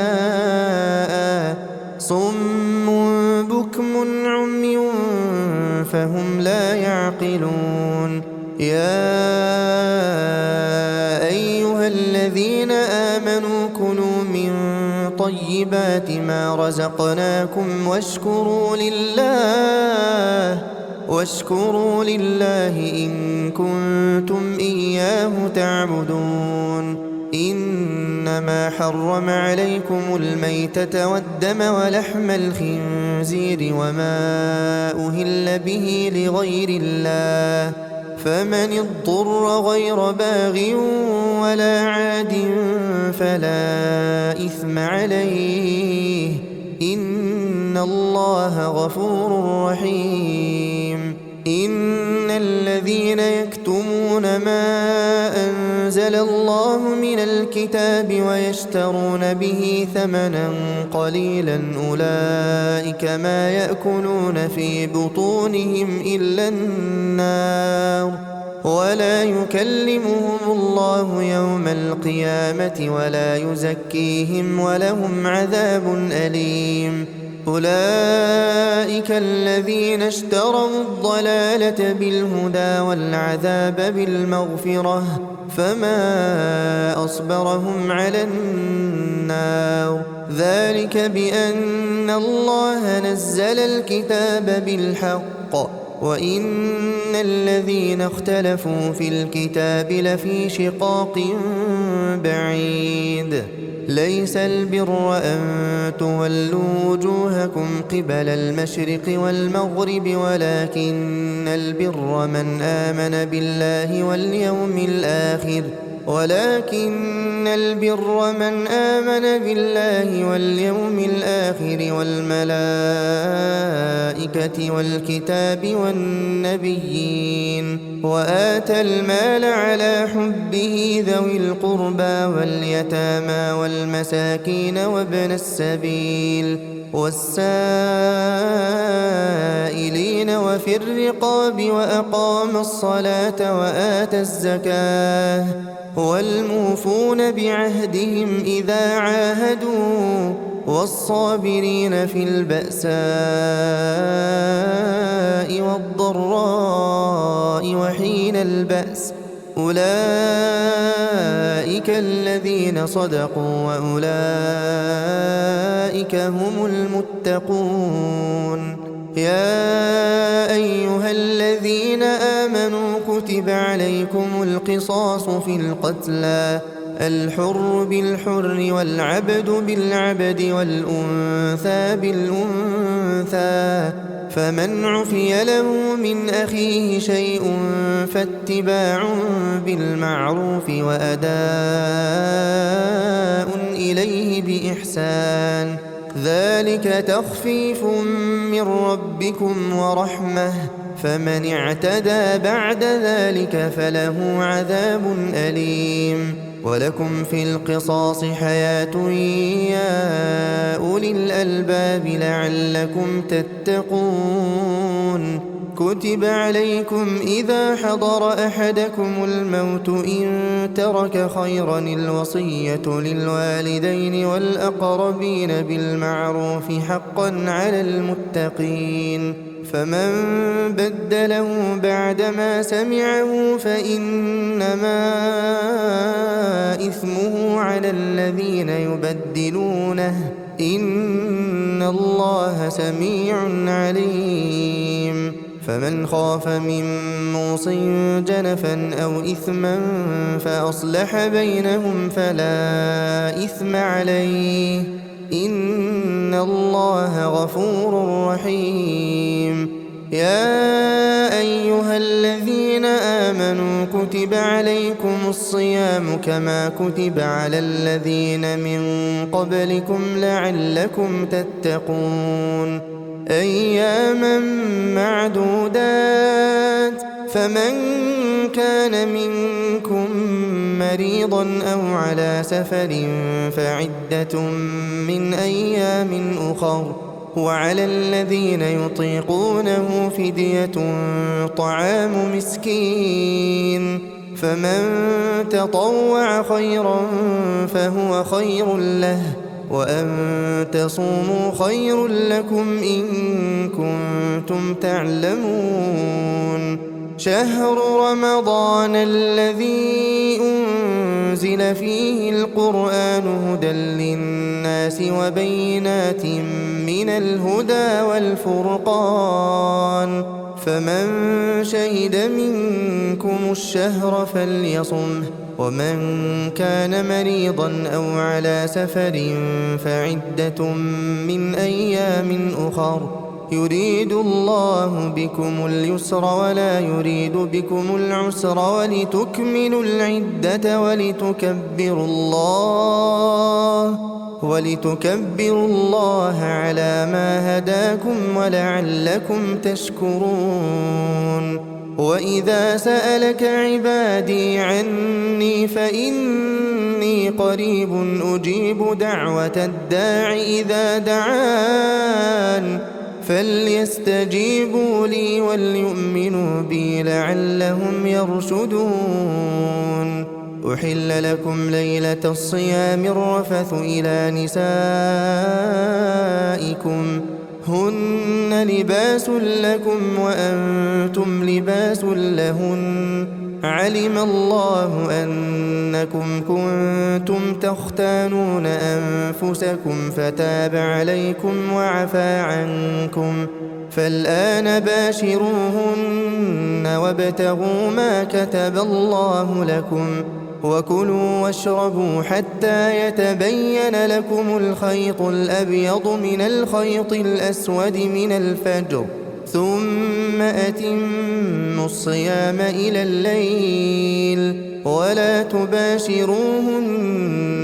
صم بكم عمي فهم لا يعقلون يا أيها الذين آمنوا كلوا من طيبات ما رزقناكم واشكروا لله إن كنتم إياه تعبدون إنما حرم عليكم الميتة والدم ولحم الخنزير وما أهل به لغير الله فمن اضطر غير باغ ولا عاد فلا إثم عليه إن الله غفور رحيم إن الذين يكتمون ما أنزل الله من الكتاب ويشترون به ثمنا قليلا أولئك ما يأكلون في بطونهم إلا النار ولا يكلمهم الله يوم القيامة ولا يزكيهم ولهم عذاب أليم أولئك الذين اشتروا الضلالة بالهدى والعذاب بالمغفرة فما أصبرهم على النار ذلك بأن الله نزل الكتاب بالحق وإن الذين اختلفوا في الكتاب لفي شقاق بعيد ليس البر أن تولوا وجوهكم قبل المشرق والمغرب ولكن البر من آمن بالله واليوم الآخر والملائكة والكتاب والنبيين وآتى المال على حبه ذوي القربى واليتامى والمساكين وابن السبيل والسائلين وفي الرقاب وأقام الصلاة وآتى الزكاة والموفون بعهدهم إذا عاهدوا والصابرين في البأساء والضراء وحين البأس أولئك الذين صدقوا وأولئك هم المتقون يا أيها الذين آمنوا كتب عليكم القصاص في القتلى الحر بالحر والعبد بالعبد والأنثى بالأنثى فمن عفي له من أخيه شيء فاتباع بالمعروف وأداء إليه بإحسان ذلك تخفيف من ربكم ورحمة فمن اعتدى بعد ذلك فله عذاب أليم ولكم في القصاص حياة يا أولي الألباب لعلكم تتقون كتب عليكم إذا حضر أحدكم الموت إن ترك خيرا الوصية للوالدين والأقربين بالمعروف حقا على المتقين فمن بدله بعدما سمعه فإنما إثمه على الذين يبدلونه إن الله سميع عليم فمن خاف من موص جنفا أو إثما فأصلح بينهم فلا إثم عليه إن الله غفور رحيم يا أيها الذين آمنوا كتب عليكم الصيام كما كتب على الذين من قبلكم لعلكم تتقون أياما معدودات فمن كان منكم مريضا أو على سفر فعدة من أيام أخر وعلى الذين يطيقونه فدية طعام مسكين فمن تطوع خيرا فهو خير له وأن تصوموا خير لكم إن كنتم تعلمون شهر رمضان الذي أنزل فيه القرآن هدى للناس وبينات من الهدى والفرقان فمن شهد منكم الشهر فليصمه ومن كان مريضا أو على سفر فعدة من أيام أخر يريد الله بكم اليسر ولا يريد بكم العسر ولتكملوا العدة ولتكبروا الله على ما هداكم ولعلكم تشكرون وإذا سألك عبادي عني فإني قريب أجيب دعوة الداع إذا دعان فليستجيبوا لي وليؤمنوا بي لعلهم يرشدون أحل لكم ليلة الصيام الرفث إلى نسائكم هن لباس لكم وأنتم لباس لهن علم الله أنكم كنتم تختانون أنفسكم فتاب عليكم وعفى عنكم فالآن باشروهن وابتغوا ما كتب الله لكم وكلوا واشربوا حتى يتبين لكم الخيط الأبيض من الخيط الأسود من الفجر ثم أتموا الصيام إلى الليل ولا تباشروهن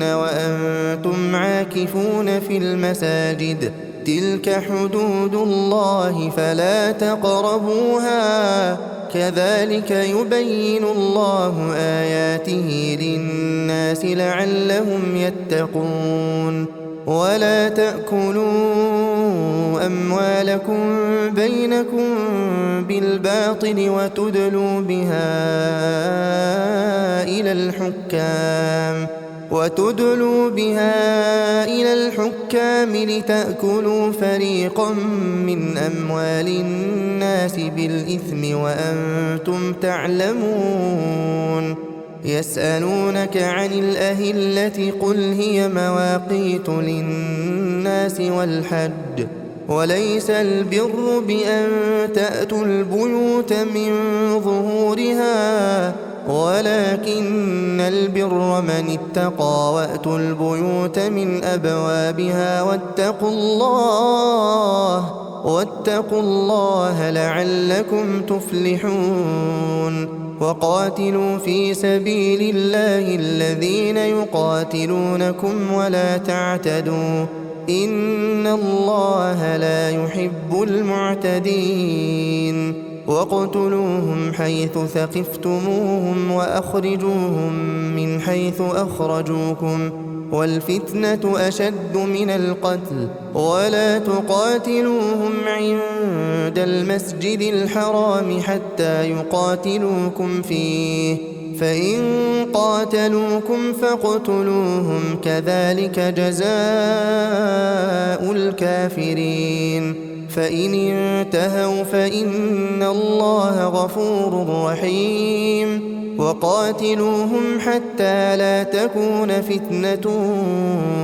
وأنتم عاكفون في المساجد تلك حدود الله فلا تقربوها كذلك يبين الله آياته للناس لعلهم يتقون ولا تأكلوا أموالكم بينكم بالباطل وتدلوا بها إلى الحكام لتأكلوا فريقا من أموال الناس بالإثم وأنتم تعلمون يسألونك عن الأهلة قل هي مواقيت للناس والحج وليس البر بأن تأتوا البيوت من ظهورها ولكن البر من اتقى وأتوا البيوت من أبوابها واتقوا الله لعلكم تفلحون وقاتلوا في سبيل الله الذين يقاتلونكم ولا تعتدوا إن الله لا يحب المعتدين واقتلوهم حيث ثقفتموهم وأخرجوهم من حيث أخرجوكم والفتنة أشد من القتل ولا تقاتلوهم عند المسجد الحرام حتى يقاتلوكم فيه فإن قاتلوكم فاقتلوهم كذلك جزاء الكافرين فإن انتهوا فإن الله غفور رحيم وقاتلوهم حتى لا تكون فتنة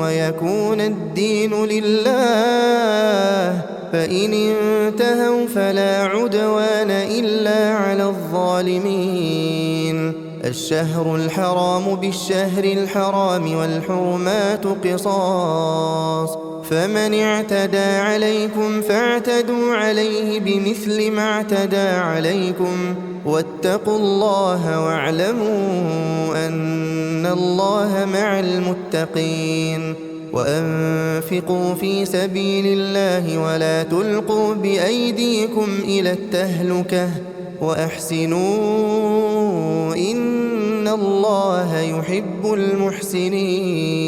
ويكون الدين لله فإن انتهوا فلا عدوان إلا على الظالمين الشهر الحرام بالشهر الحرام والحرمات قصاص فمن اعتدى عليكم فاعتدوا عليه بمثل ما اعتدى عليكم واتقوا الله واعلموا أن الله مع المتقين وأنفقوا في سبيل الله ولا تلقوا بأيديكم إلى التهلكة وأحسنوا إن الله يحب المحسنين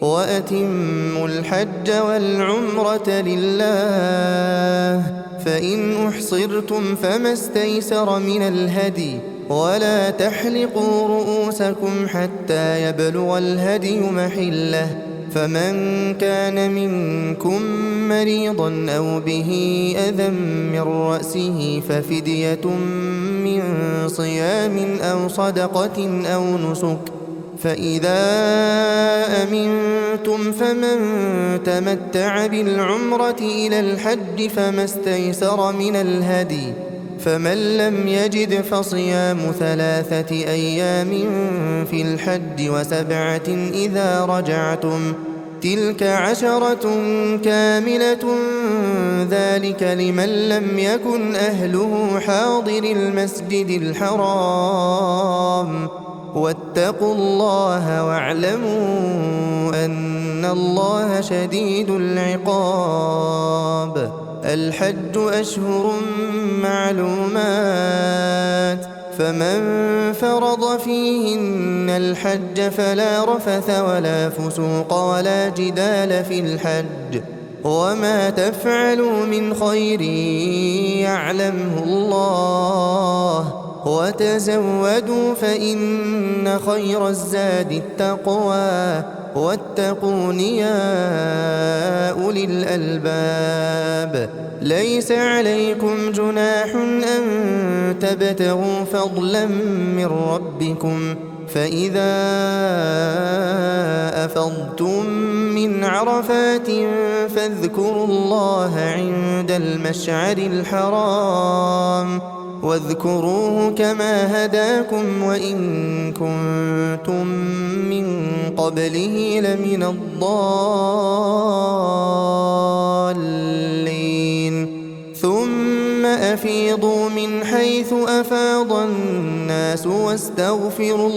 وأتموا الحج والعمرة لله فإن أحصرتم فما استيسر من الهدي ولا تحلقوا رؤوسكم حتى يبلغ الهدي محله فمن كان منكم مريضا أو به أذى من رأسه ففدية من صيام أو صدقة أو نسك فإذا أمنتم فمن تمتع بالعمرة إلى الحج فما استيسر من الهدي فمن لم يجد فصيام 3 أيام في الحج و7 إذا رجعتم تلك 10 كاملة ذلك لمن لم يكن أهله حاضر المسجد الحرام واتقوا الله واعلموا أن الله شديد العقاب الحج أشهر معلومات فمن فرض فيهن الحج فلا رفث ولا فسوق ولا جدال في الحج وما تفعلوا من خير يعلمه الله وتزودوا فإن خير الزاد التقوى واتقون يا أولي الألباب. ليس عليكم جناح أن تبتغوا فضلا من ربكم، فإذا أفضتم من عرفات فاذكروا الله عند المشعر الحرام واذكروه كما هداكم وإن كنتم من قبله لمن الضالين. ثم أفيضوا من حيث أفاض الناس واستغفروا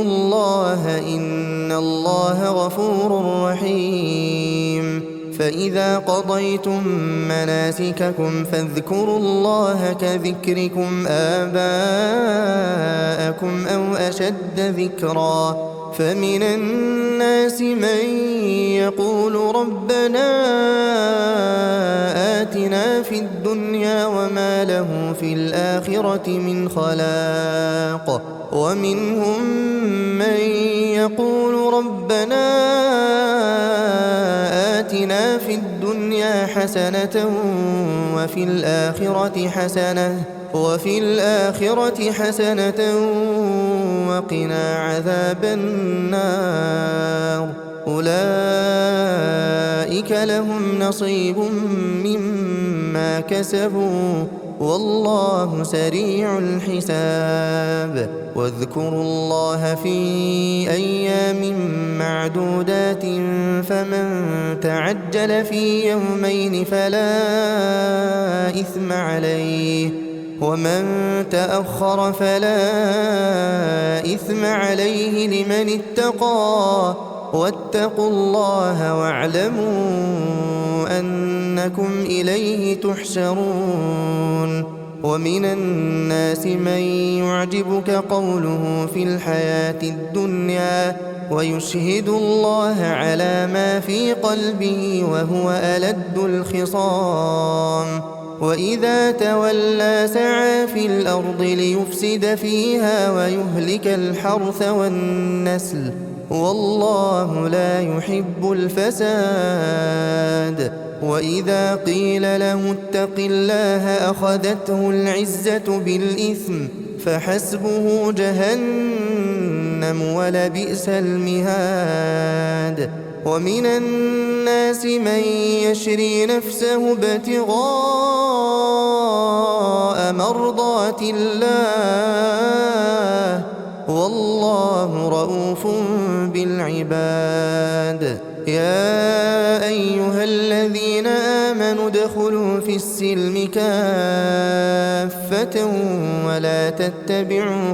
الله إن الله غفور رحيم. فإذا قضيتم مناسككم فاذكروا الله كذكركم آباءكم أو أشد ذكرا. فمن الناس من يقول ربنا آتنا في الدنيا وما له في الآخرة من خلاق، ومنهم من يقول ربنا آتنا في الدنيا حسنة وفي الآخرة حسنة وقنا عذاب النار. أولئك لهم نصيب مما كسبوا والله سريع الحساب. واذكروا الله في أيام معدودات فمن تعجل في يومين فلا إثم عليه ومن تأخر فلا إثم عليه لمن اتقى. واتقوا الله واعلموا أنكم إليه تحشرون. ومن الناس من يعجبك قوله في الحياة الدنيا ويشهد الله على ما في قلبه وهو ألد الخصام. وإذا تولى سعى في الأرض ليفسد فيها ويهلك الحرث والنسل والله لا يحب الفساد. وإذا قيل له اتق الله أخذته العزة بالإثم فحسبه جهنم ولبئس المهاد. ومن الناس من يشري نفسه ابتغاء مرضات الله والله رؤوف بالعباد. يا أيها الذين آمنوا ادخلوا في السلم كافة ولا تتبعوا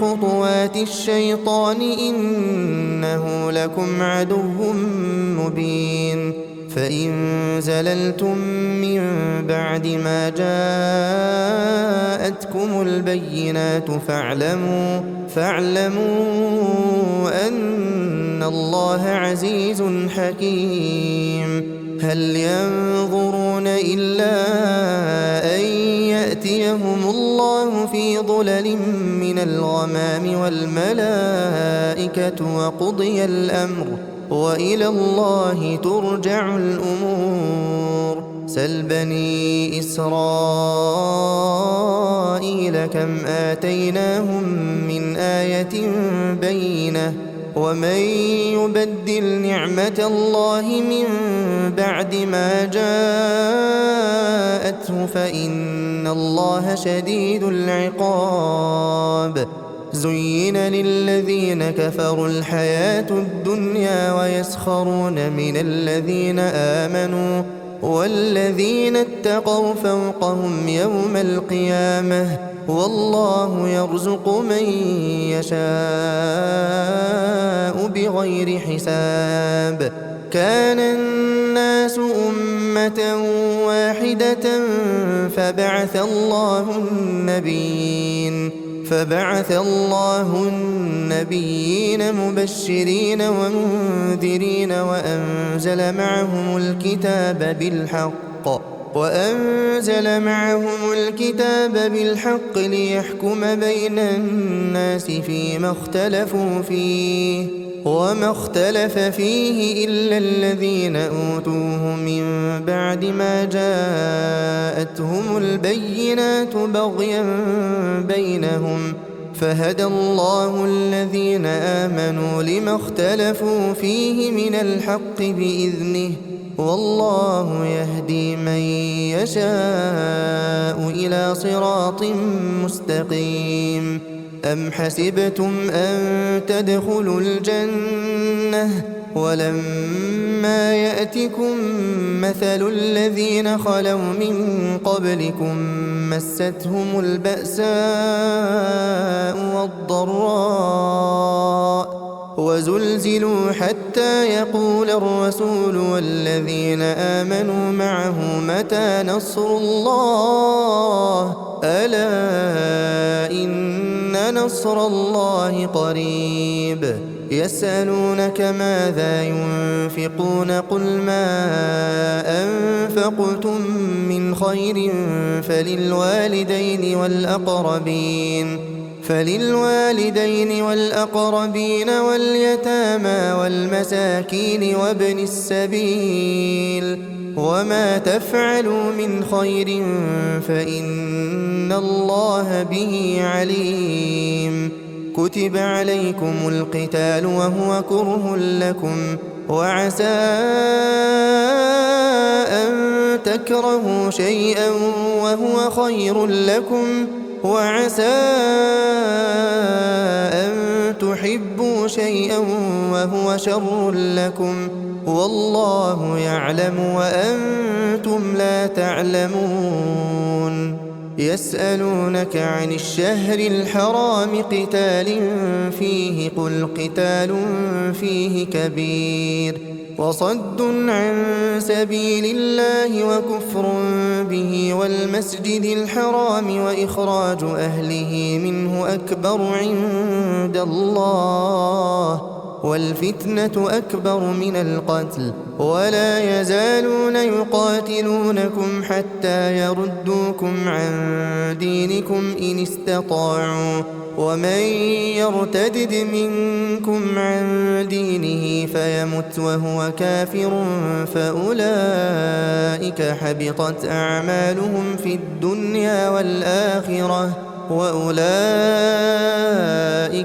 خطوات الشيطان إنه لكم عدو مبين. فإن زللتم من بعد ما جاءتكم البينات فاعلموا أن الله عزيز حكيم. هل ينظرون إلا أن يأتيهم الله في ظلل من الغمام والملائكة وقضي الأمر وإلى الله ترجع الأمور. سل بني إسرائيل كم آتيناهم من آية بينة ومن يبدل نعمة الله من بعد ما جاءته فإن الله شديد العقاب. زين للذين كفروا الحياة الدنيا ويسخرون من الذين آمنوا والذين اتقوا فوقهم يوم القيامة والله يرزق من يشاء بغير حساب. كان الناس أمة واحدة فبعث الله النبيين فبعث الله النبيين مبشرين ومنذرين وأنزل معهم الكتاب بالحق ليحكم بين الناس فيما اختلفوا فيه وما اختلف فيه إلا الذين أوتوه من بعد ما جاءتهم البينات بغيا بينهم فهدى الله الذين آمنوا لما اختلفوا فيه من الحق بإذنه والله يهدي من يشاء إلى صراط مستقيم. أم حسبتم أن تدخلوا الجنة ولما يأتكم مثل الذين خلوا من قبلكم مستهم البأساء والضراء وزلزلوا حتى يقول الرسول والذين آمنوا معه متى نصر الله ألا إن نصر الله قريب. يسألونك ماذا ينفقون قل ما أنفقتم من خير فللوالدين والأقربين واليتامى والمساكين وابن السبيل وما تفعلوا من خير فإن الله به عليم. كتب عليكم القتال وهو كره لكم وعسى أن تكرهوا شيئا وهو خير لكم وعسى أن تحبوا شيئا وهو شر لكم والله يعلم وأنتم لا تعلمون. يسألونك عن الشهر الحرام قتال فيه قل قتال فيه كبير وصد عن سبيل الله وكفر به والمسجد الحرام وإخراج أهله منه أكبر عند الله والفتنة أكبر من القتل ولا يزالون يقاتلونكم حتى يردوكم عن دينكم إن استطاعوا ومن يرتدد منكم عن دينه فيمت وهو كافر فأولئك حبطت أعمالهم في الدنيا والآخرة وأولئك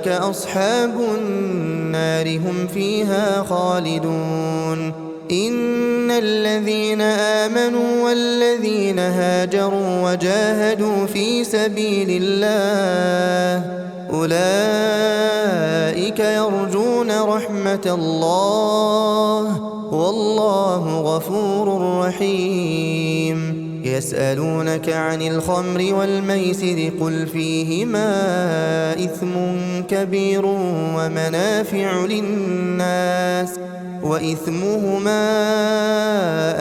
أصحاب النار هم فيها خالدون. إن الذين آمنوا والذين هاجروا وجاهدوا في سبيل الله أولئك يرجون رحمة الله والله غفور رحيم. يسألونك عن الخمر والميسر قل فيهما إثم كبير ومنافع للناس وإثمهما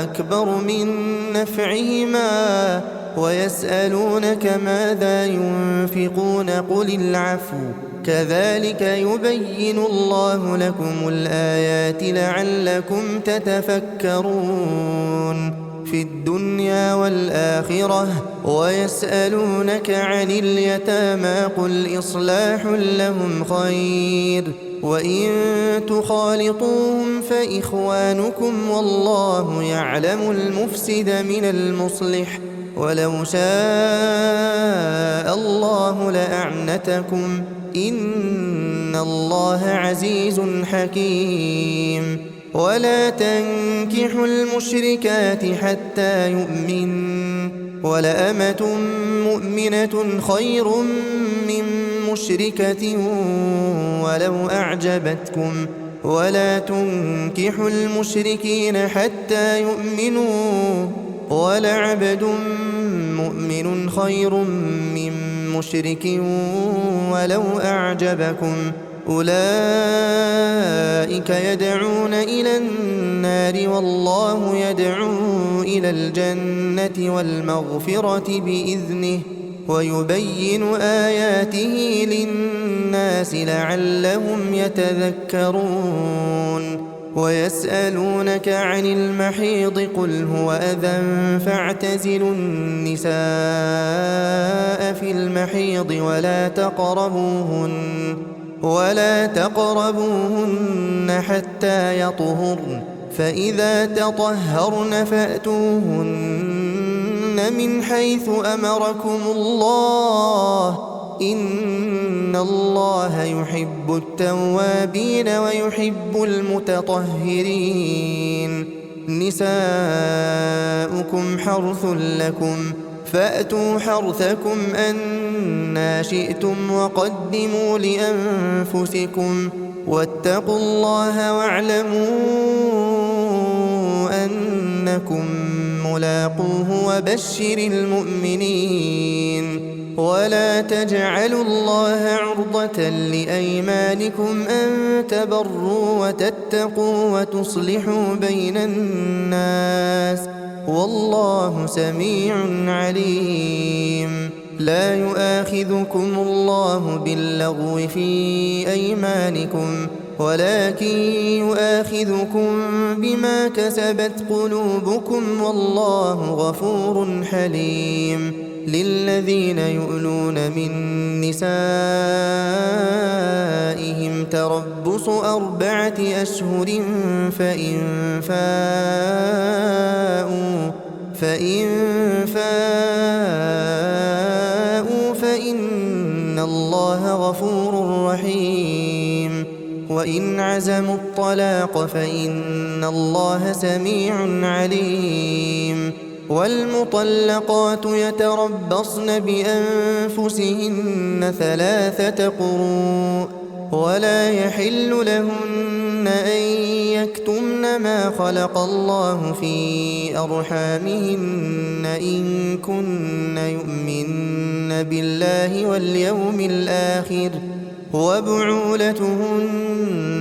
أكبر من نفعهما ويسألونك ماذا ينفقون قل العفو كذلك يبين الله لكم الآيات لعلكم تتفكرون في الدنيا والآخرة. ويسألونك عن اليتامى قل إصلاح لهم خير وإن تخالطوهم فإخوانكم والله يعلم المفسد من المصلح ولو شاء الله لأعنتكم إن الله عزيز حكيم. ولا تنكحوا المشركات حتى يؤمن ولأمة مؤمنة خير من مشركة ولو أعجبتكم ولا تنكحوا المشركين حتى يؤمنوا ولعبد مؤمن خير من مشرك ولو أعجبكم أولئك يدعون إلى النار والله يدعو إلى الجنة والمغفرة بإذنه ويبين آياته للناس لعلهم يتذكرون ويسألونك عن المحيض قل هو أذى فاعتزلوا النساء في المحيض ولا تقربوهن حتى يطهرن فإذا تطهرن فأتوهن من حيث أمركم الله إن الله يحب التوابين ويحب المتطهرين نساؤكم حرث لكم فأتوا حرثكم أنى شئتم وقدموا لأنفسكم واتقوا الله واعلموا أنكم ملاقوه وبشر المؤمنين ولا تجعلوا الله عرضة لأيمانكم أن تبروا وتتقوا وتصلحوا بين الناس والله سميع عليم لا يؤاخذكم الله باللغو في أيمانكم ولكن يؤاخذكم بما كسبت قلوبكم والله غفور حليم للذين يؤلون من نسائهم تربص 4 أشهر فإن فاءوا فإن الله غفور رحيم وإن عزموا الطلاق فإن الله سميع عليم والمطلقات يتربصن بأنفسهن 3 قروء ولا يحل لهن أن يكتمن ما خلق الله في أرحامهن إن كن يؤمن بالله واليوم الآخر وبعولتهن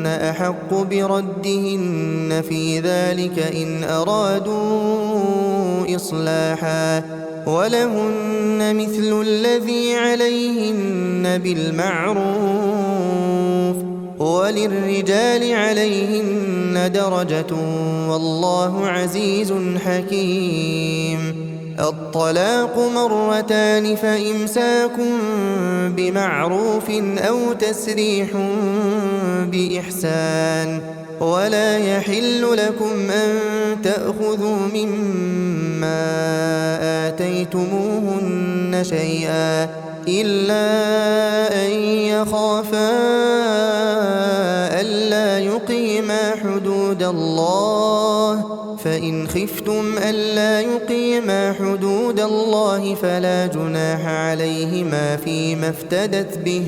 أحق بردهن في ذلك إن أرادوا إصلاحا ولهن مثل الذي عليهن بالمعروف وللرجال عليهن درجة والله عزيز حكيم الطلاق 2 مرتان فإمساك بمعروف أو تسريح بإحسان ولا يحل لكم أن تأخذوا مما آتيتموهن شيئا إلا أن يخافا ألا يقيما حدود الله فإن خفتم ألا يقيما حدود الله فلا جناح عليهما فيما افتدت به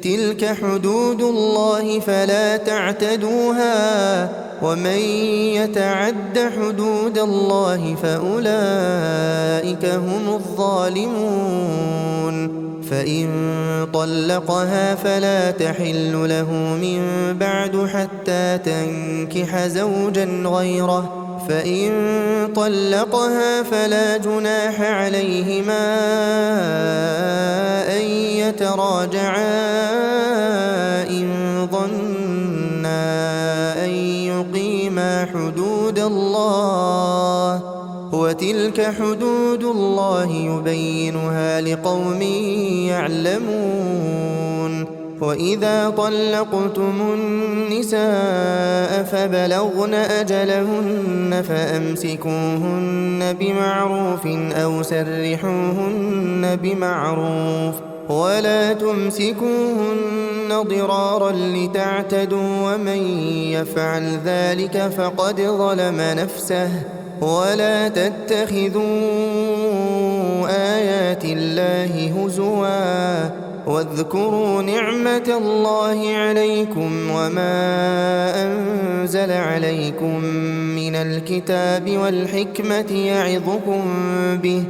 تلك حدود الله فلا تعتدوها ومن يتعد حدود الله فأولئك هم الظالمون فإن طلقها فلا تحل له من بعد حتى تنكح زوجا غيره فإن طلقها فلا جناح عليهما أن يتراجعا إن ظنا أن يقيما حدود الله وتلك حدود الله يبينها لقوم يعلمون وإذا طلقتم النساء فبلغن أجلهن فأمسكوهن بمعروف أو سرحوهن بمعروف ولا تمسكوهن ضرارا لتعتدوا ومن يفعل ذلك فقد ظلم نفسه ولا تتخذوا آيات الله هزوا واذكروا نعمة الله عليكم وما أنزل عليكم من الكتاب والحكمة يعظكم به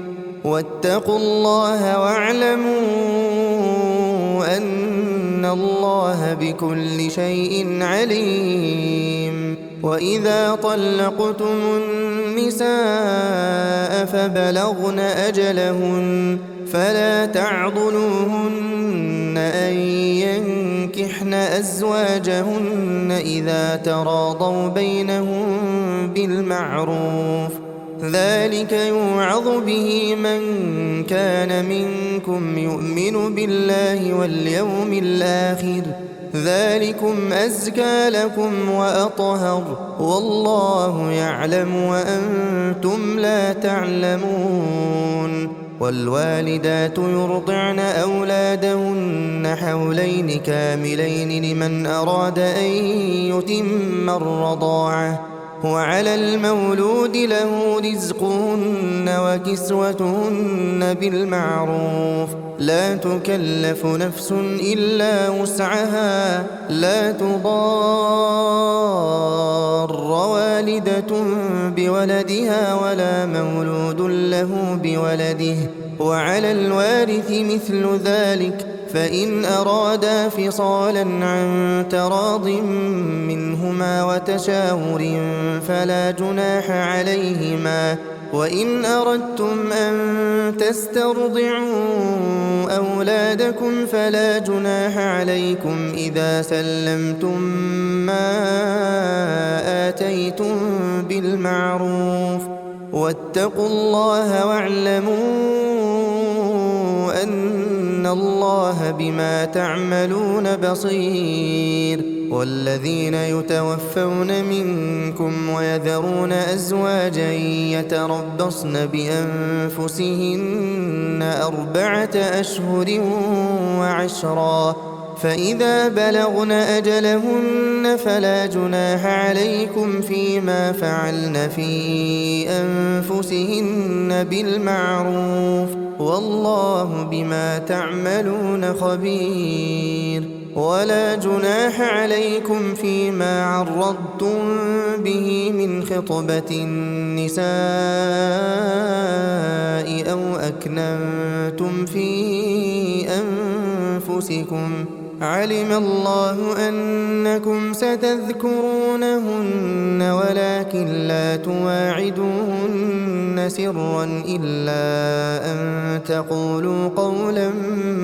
واتقوا الله واعلموا أن الله بكل شيء عليم وإذا طلقتم النساء فبلغن أجلهن فلا تعضلوهن أن ينكحن أزواجهن إذا تراضوا بينهم بالمعروف، ذلك يوعظ به من كان منكم يؤمن بالله واليوم الآخر، ذلكم أزكى لكم وأطهر، والله يعلم وأنتم لا تعلمون. والوالدات يرضعن أولادهن حولين كاملين لمن أراد أن يتم الرضاعة، وعلى المولود له رزقهن وكسوتهن بالمعروف، لا تكلف نفس إلا وسعها، لا تضار والدة بولدها ولا مولود له بولده، وعلى الوارث مثل ذلك، فإن أرادا فصالا عن تراض منهما وتشاور فلا جناح عليهما. وإن أردتم أن تسترضعوا أولادكم فلا جناح عليكم إذا سلمتم ما آتيتم بالمعروف، واتقوا الله واعلموا أن الله بما تعملون بصير. والذين يتوفون منكم ويذرون أزواجا يتربصن بأنفسهن 4 أشهر وعشرا، فإذا بلغن أجلهن فلا جناح عليكم فيما فعلن في أنفسهن بالمعروف، والله بما تعملون خبير. ولا جناح عليكم فيما عرضتم به من خطبة النساء أو أكننتم في أنفسكم، علم الله أنكم ستذكرونهن ولكن لا تواعدوهن سرا إلا أن تقولوا قولا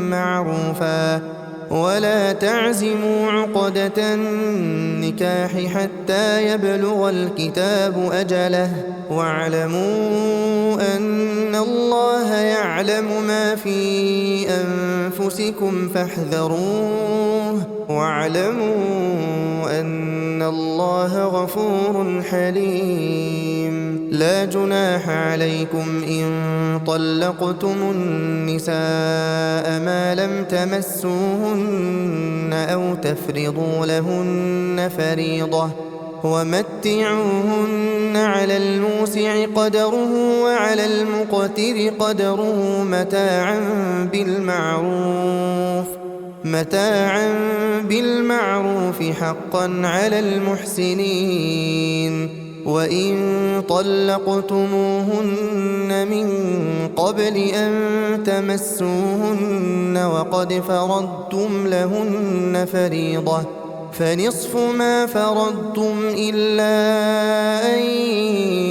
معروفا، ولا تعزموا عقدة النكاح حتى يبلغ الكتاب أجله، واعلموا أن الله يعلم ما في أنفسكم فاحذروه، واعلموا أن الله غفور حليم. لا جناح عليكم إن طلقتم النساء ما لم تمسوهن أو تفرضوا لهن فريضة، ومتعوهن على الموسع قدره وعلى المقتر قدره متاعا بالمعروف حقا على المحسنين. وإن طلقتموهن من قبل أن تمسوهن وقد فرضتم لهن فريضة فنصف ما فرضتم إلا أن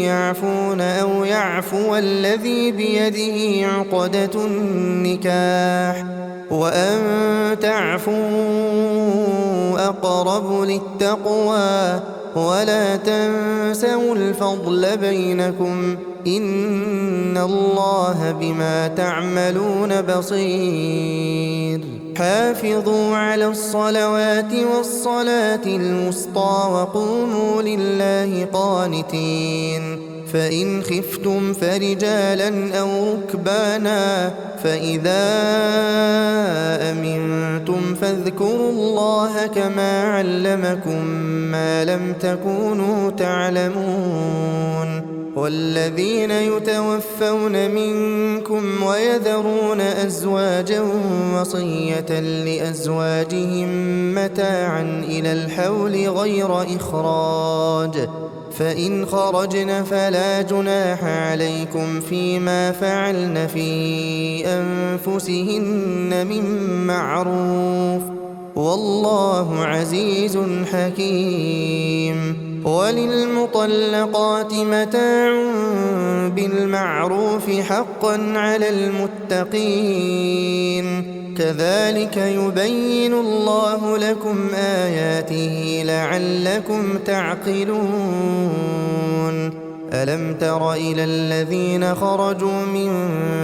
يعفون أو يعفو الذي بيده عقدة النكاح، وأن تعفوا أقرب للتقوى، ولا تنسوا الفضل بينكم، إن الله بما تعملون بصير. حافظوا على الصلوات والصلاة الوسطى وقوموا لله قانتين، فإن خفتم فرجالا أو ركبانا، فإذا أمنتم فاذكروا الله كما علمكم ما لم تكونوا تعلمون. والذين يتوفون منكم ويذرون أزواجا وصية لأزواجهم متاعا إلى الحول غير إخراج، فإن خرجن فلا جناح عليكم فيما فعلن في أنفسهن من معروف، والله عزيز حكيم. وللمطلقات متاع بالمعروف حقا على المتقين كذلك يبين الله لكم آياته لعلكم تعقلون ألم تر إلى الذين خرجوا من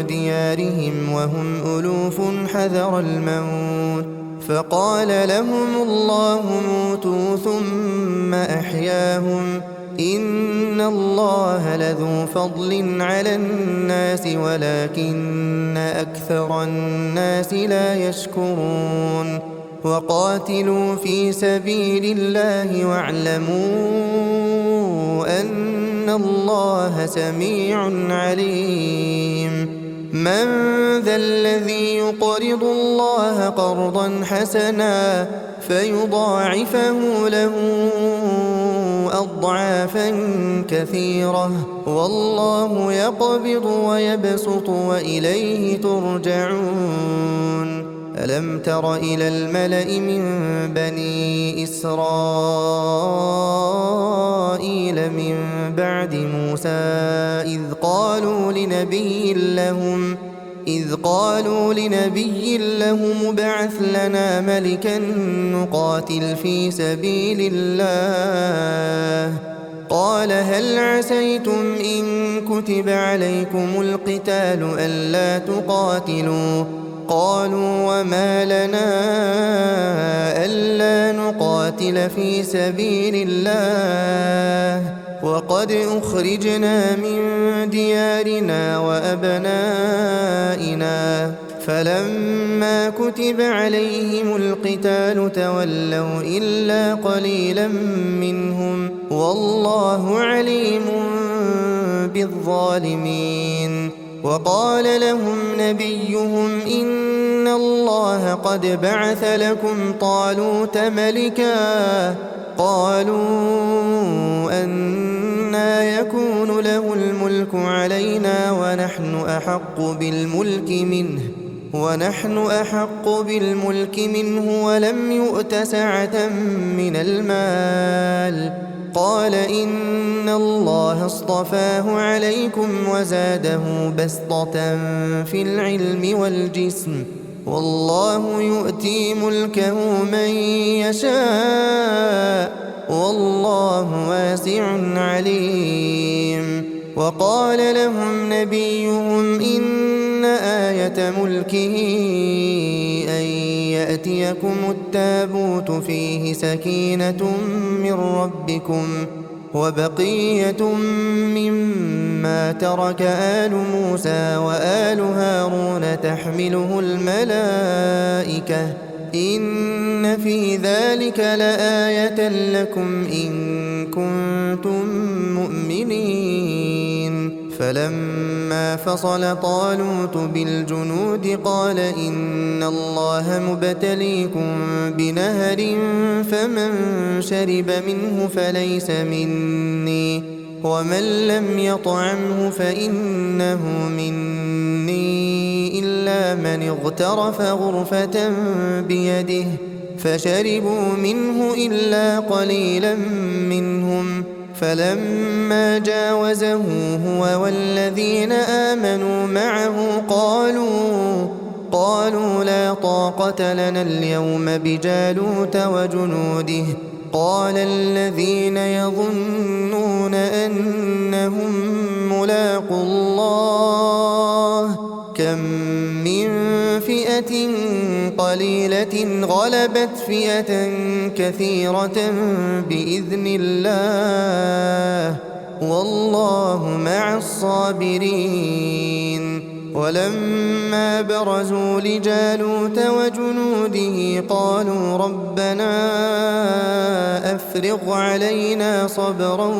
ديارهم وهم ألوف حذر الموت فقال لهم الله موتوا ثم أحياهم إن الله لذو فضل على الناس ولكن أكثر الناس لا يشكرون وقاتلوا في سبيل الله واعلموا أن الله سميع عليم من ذا الذي يقرض الله قرضا حسنا فيضاعفه له أضعافا كثيرة والله يقبض ويبسط وإليه ترجعون ألم تر إلى الملأ من بني إسرائيل من بعد موسى إذ قالوا لنبي لهم ابعث لنا ملكا نقاتل في سبيل الله قال هل عسيتم إن كتب عليكم القتال ألا تقاتلوا قالوا وما لنا ألا نقاتل في سبيل الله وقد أخرجنا من ديارنا وأبنائنا فلما كتب عليهم القتال تولوا إلا قليلا منهم والله عليم بالظالمين وقال لهم نبيهم إن الله قد بعث لكم طالوت ملكا قالوا أنى يكون له الملك علينا ونحن أحق بالملك منه ولم يؤت سعة من المال قال إن الله اصطفاه عليكم وزاده بسطة في العلم والجسم والله يؤتي ملكه من يشاء والله واسع عليم وقال لهم نبيهم إن آية ملكه أن يأتيكم التابوت فيه سكينة من ربكم وبقية مما ترك آل موسى وآل هارون تحمله الملائكة إن في ذلك لآية لكم إن كنتم مؤمنين فلما فصل طالوت بالجنود قال إن الله مبتليكم بنهر فمن شرب منه فليس مني ومن لم يطعمه فإنه مني إلا من اغترف غرفة بيده فشربوا منه إلا قليلا منهم فلما جاوزه هو والذين آمنوا معه قالوا لا طاقة لنا اليوم بجالوت وجنوده قال الذين يظنون أنهم ملاقو الله كم من فئة قليلة غلبت فئة كثيرة بإذن الله والله مع الصابرين ولما برزوا لجالوت وجنوده قالوا ربنا أفرغ علينا صبرا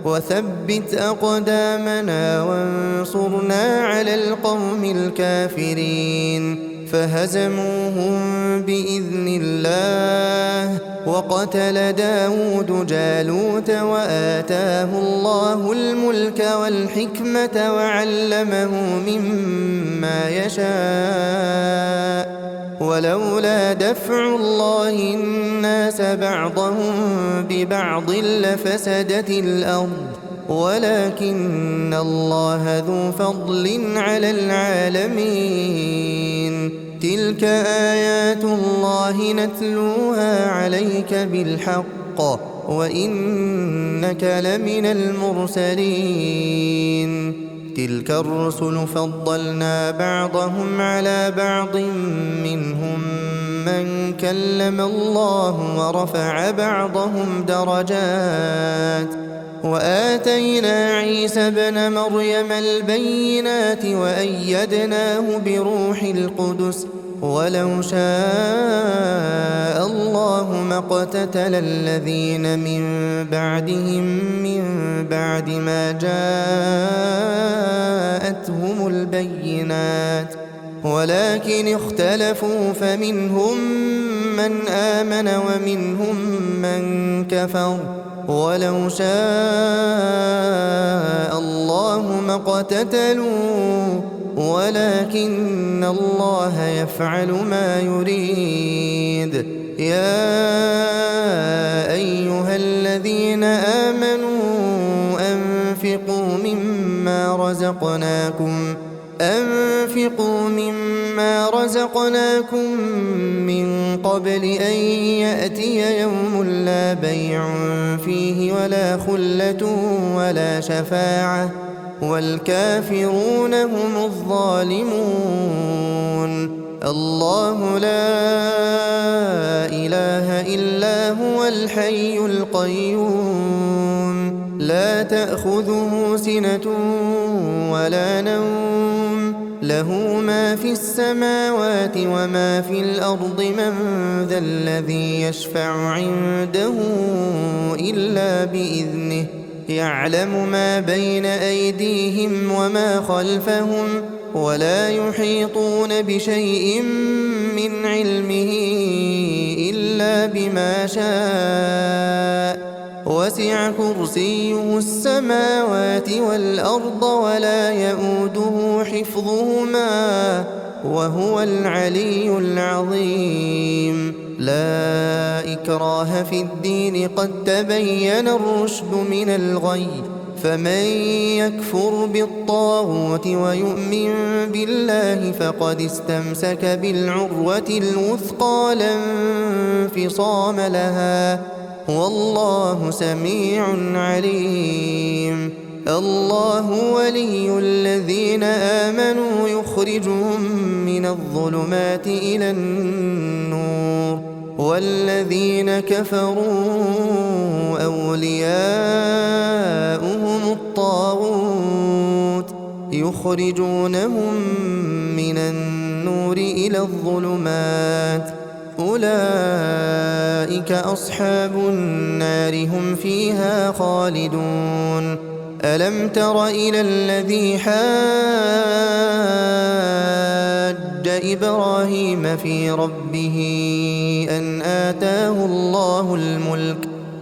وثبت أقدامنا وانصرنا على القوم الكافرين فهزموهم بإذن الله وقتل داود جالوت وآتاه الله الملك والحكمة وعلمه مما يشاء ولولا دفع الله الناس بعضهم ببعض لفسدت الأرض ولكن الله ذو فضل على العالمين تلك آيات الله نتلوها عليك بالحق وإنك لمن المرسلين تلك الرسل فضلنا بعضهم على بعض منهم من كلم الله ورفع بعضهم درجات وآتينا عيسى ابن مريم البينات وأيدناه بروح القدس ولو شاء الله ما اقتتل الذين من بعدهم من بعد ما جاءتهم البينات ولكن اختلفوا فمنهم من آمن ومنهم من كفر ولو شاء الله ما اقتتلوا ولكن الله يفعل ما يريد يا أيها الذين آمنوا أنفقوا مما رزقناكم من قبل أن يأتي يوم لا بيع فيه ولا خلة ولا شفاعة والكافرون هم الظالمون الله لا إله إلا هو الحي القيوم لا تأخذه سنة ولا نوم له ما في السماوات وما في الأرض من ذا الذي يشفع عنده إلا بإذنه يعلم ما بين أيديهم وما خلفهم ولا يحيطون بشيء من علمه إلا بما شاء وسع كرسيه السماوات والأرض ولا يؤوده حفظهما وهو العلي العظيم لا إكراه في الدين قد تبين الرشد من الغي فمن يكفر بالطاغوت ويؤمن بالله فقد استمسك بالعروة الوثقى لا انفصام لها والله سميع عليم الله ولي الذين آمنوا يخرجهم من الظلمات إلى النور والذين كفروا أولياؤهم الطاغوت يخرجونهم من النور إلى الظلمات أولئك أصحاب النار هم فيها خالدون ألم تر إلى الذي حاج إبراهيم في ربه أن آتاه الله الملك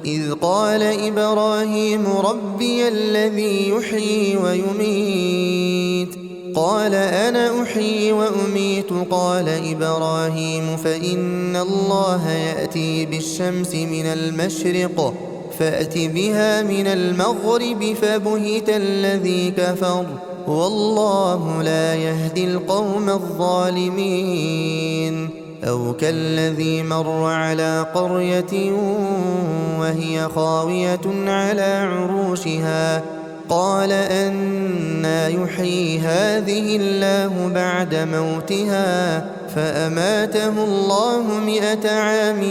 إذ قال إبراهيم ربي الذي يحيي ويميت قال أنا أحيي وأميت قال إبراهيم فإن الله يأتي بالشمس من المشرق فأت بها من المغرب فبهت الذي كفر والله لا يهدي القوم الظالمين أو كالذي مر على قرية وهي خاوية على عروشها قال أنى يحيي هذه الله بعد موتها فأماته الله 100 عام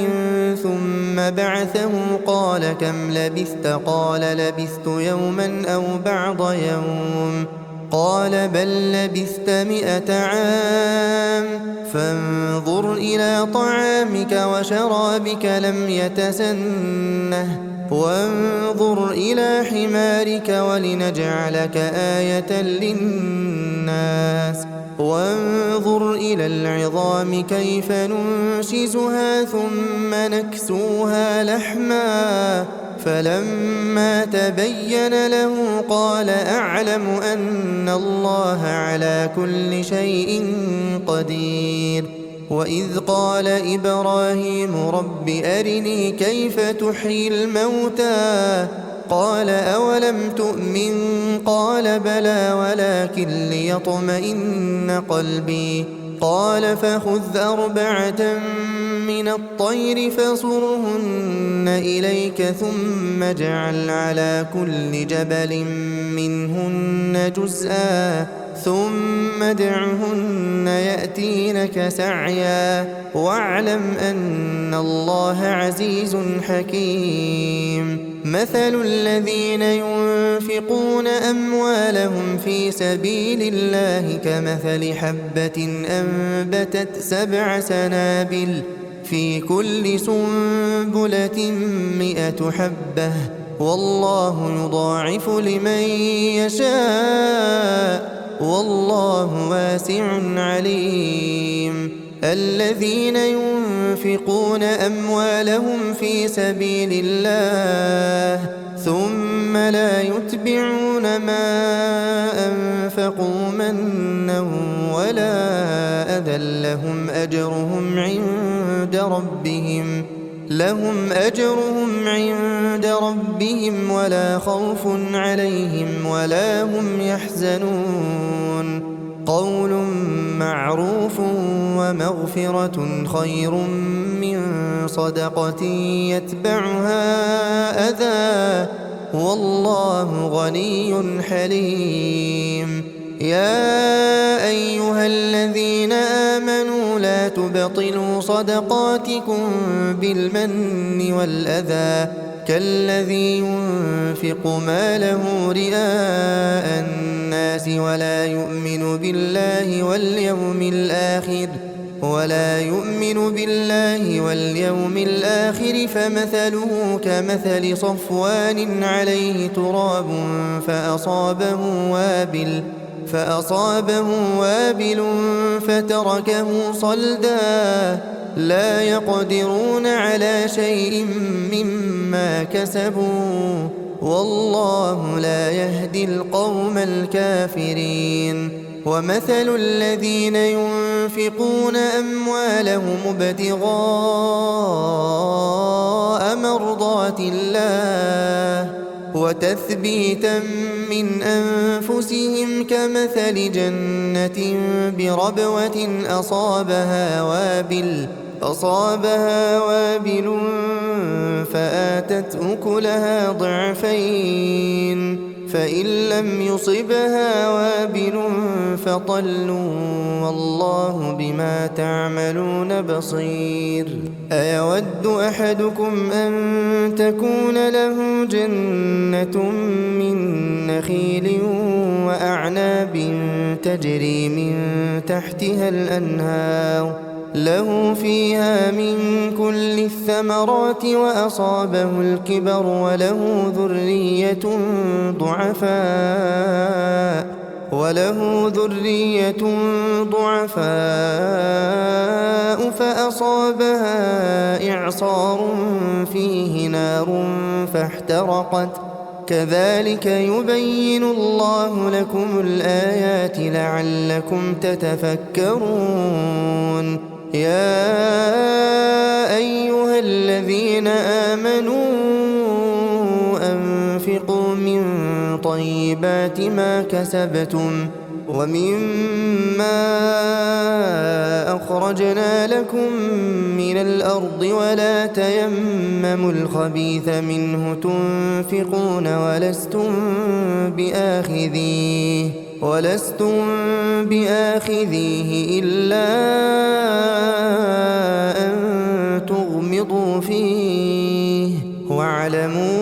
ثم بعثه قال كم لبثت قال لبثت يوما أو بعض يوم قال بل لبثت 100 عام فانظر إلى طعامك وشرابك لم يتسنه وانظر إلى حمارك ولنجعلك آية للناس وانظر إلى العظام كيف ننشزها ثم نكسوها لحما فلما تبين له قال أعلم أن الله على كل شيء قدير وإذ قال إبراهيم رب أرني كيف تحيي الموتى قال أولم تؤمن قال بلى ولكن ليطمئن قلبي قال فخذ 4 من الطير فصرهن إليك ثم اجعل على كل جبل منهن جزءا ثم ادعهن يأتينك سعيا واعلم أن الله عزيز حكيم مثل الذين ينفقون أموالهم في سبيل الله كمثل حبة أنبتت 7 سنابل في كل سنبلة 100 حبة والله يضاعف لمن يشاء والله واسع عليم الذين ينفقون أموالهم في سبيل الله ثم لا يتبعون ما أنفقوا منا ولا أذى لهم أجرهم عند ربهم ولا خوف عليهم ولا هم يحزنون قول معروف ومغفرة خير من صدقة يتبعها أذى والله غني حليم يا أيها الذين آمنوا لا تبطلوا صدقاتكم بالمن والأذى كالذي ينفق ماله رئاء الناس ولا يؤمن بالله واليوم الآخر فمثله كمثل صفوان عليه تراب فأصابه وابل فتركه صلدا لا يقدرون على شيء مما كسبوا والله لا يهدي القوم الكافرين ومثل الذين ينفقون أموالهم ابتغاء مرضات الله وتثبيتا من أنفسهم كمثل جنة بربوة أصابها وابل فآتت أكلها ضعفين فإن لم يصبها وابل فطل والله بما تعملون بصير أيود أحدكم أن تكون له جنة من نخيل وأعناب تجري من تحتها الأنهار له فيها من كل الثمرات وأصابه الكبر وله ذرية ضعفاء فأصابها إعصار فيه نار فاحترقت كذلك يبين الله لكم الآيات لعلكم تتفكرون يا أيها الذين آمنوا أنفقوا من طيبات ما كسبتم ومما أخرجنا لكم من الأرض ولا تيمموا الخبيث منه تنفقون ولستم بآخذيه إلا أن تغمضوا فيه واعلموا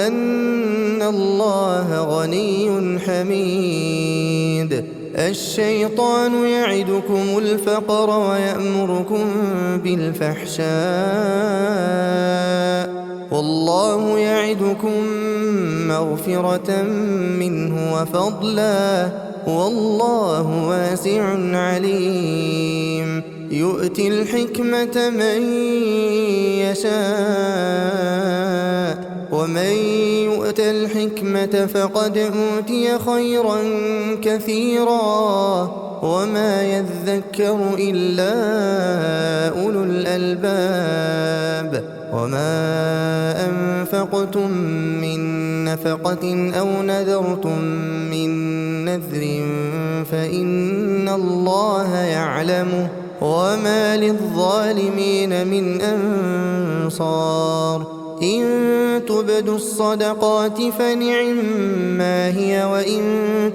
أن الله غني حميد الشيطان يعدكم الفقر ويأمركم بالفحشاء والله يعدكم مغفرة منه وفضلا والله واسع عليم يؤتي الحكمة من يشاء ومن يؤت الحكمة فقد أوتي خيرا كثيرا وما يذكر إلا أولو الألباب وما أنفقتم من نفقة أو نذرتم من نذر فإن الله يعلمه وما للظالمين من أنصار إن تبدوا الصدقات فنعما هي وإن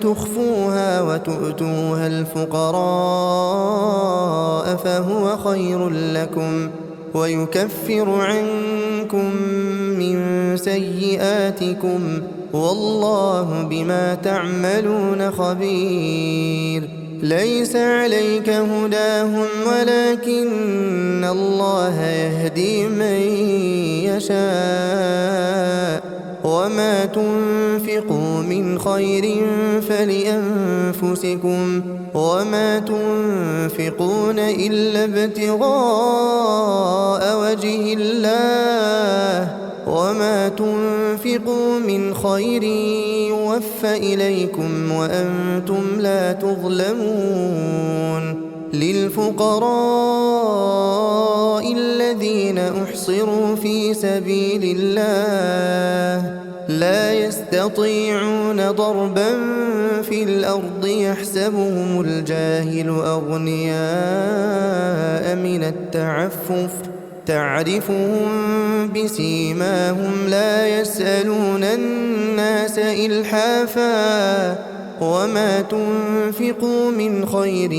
تخفوها وتؤتوها الفقراء فهو خير لكم ويكفر عنكم من سيئاتكم والله بما تعملون خبير ليس عليك هداهم ولكن الله يهدي من يشاء وما تنفقوا من خير فلأنفسكم وما تنفقون إلا ابتغاء وجه الله وما تنفقوا من خير يوفى إليكم وأنتم لا تظلمون للفقراء الذين أحصروا في سبيل الله لا يستطيعون ضربا في الأرض يحسبهم الجاهل أغنياء من التعفف تعرفهم بسيماهم لا يسألون الناس إلحافا وما تنفقوا من خير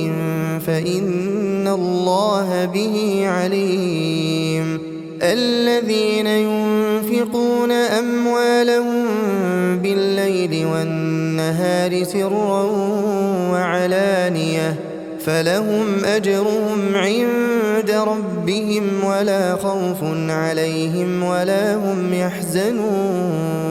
فإن الله به عليم الذين ينفقون أموالهم بالليل والنهار سرا وعلانية فلهم أجرهم عند ربهم ولا خوف عليهم ولا هم يحزنون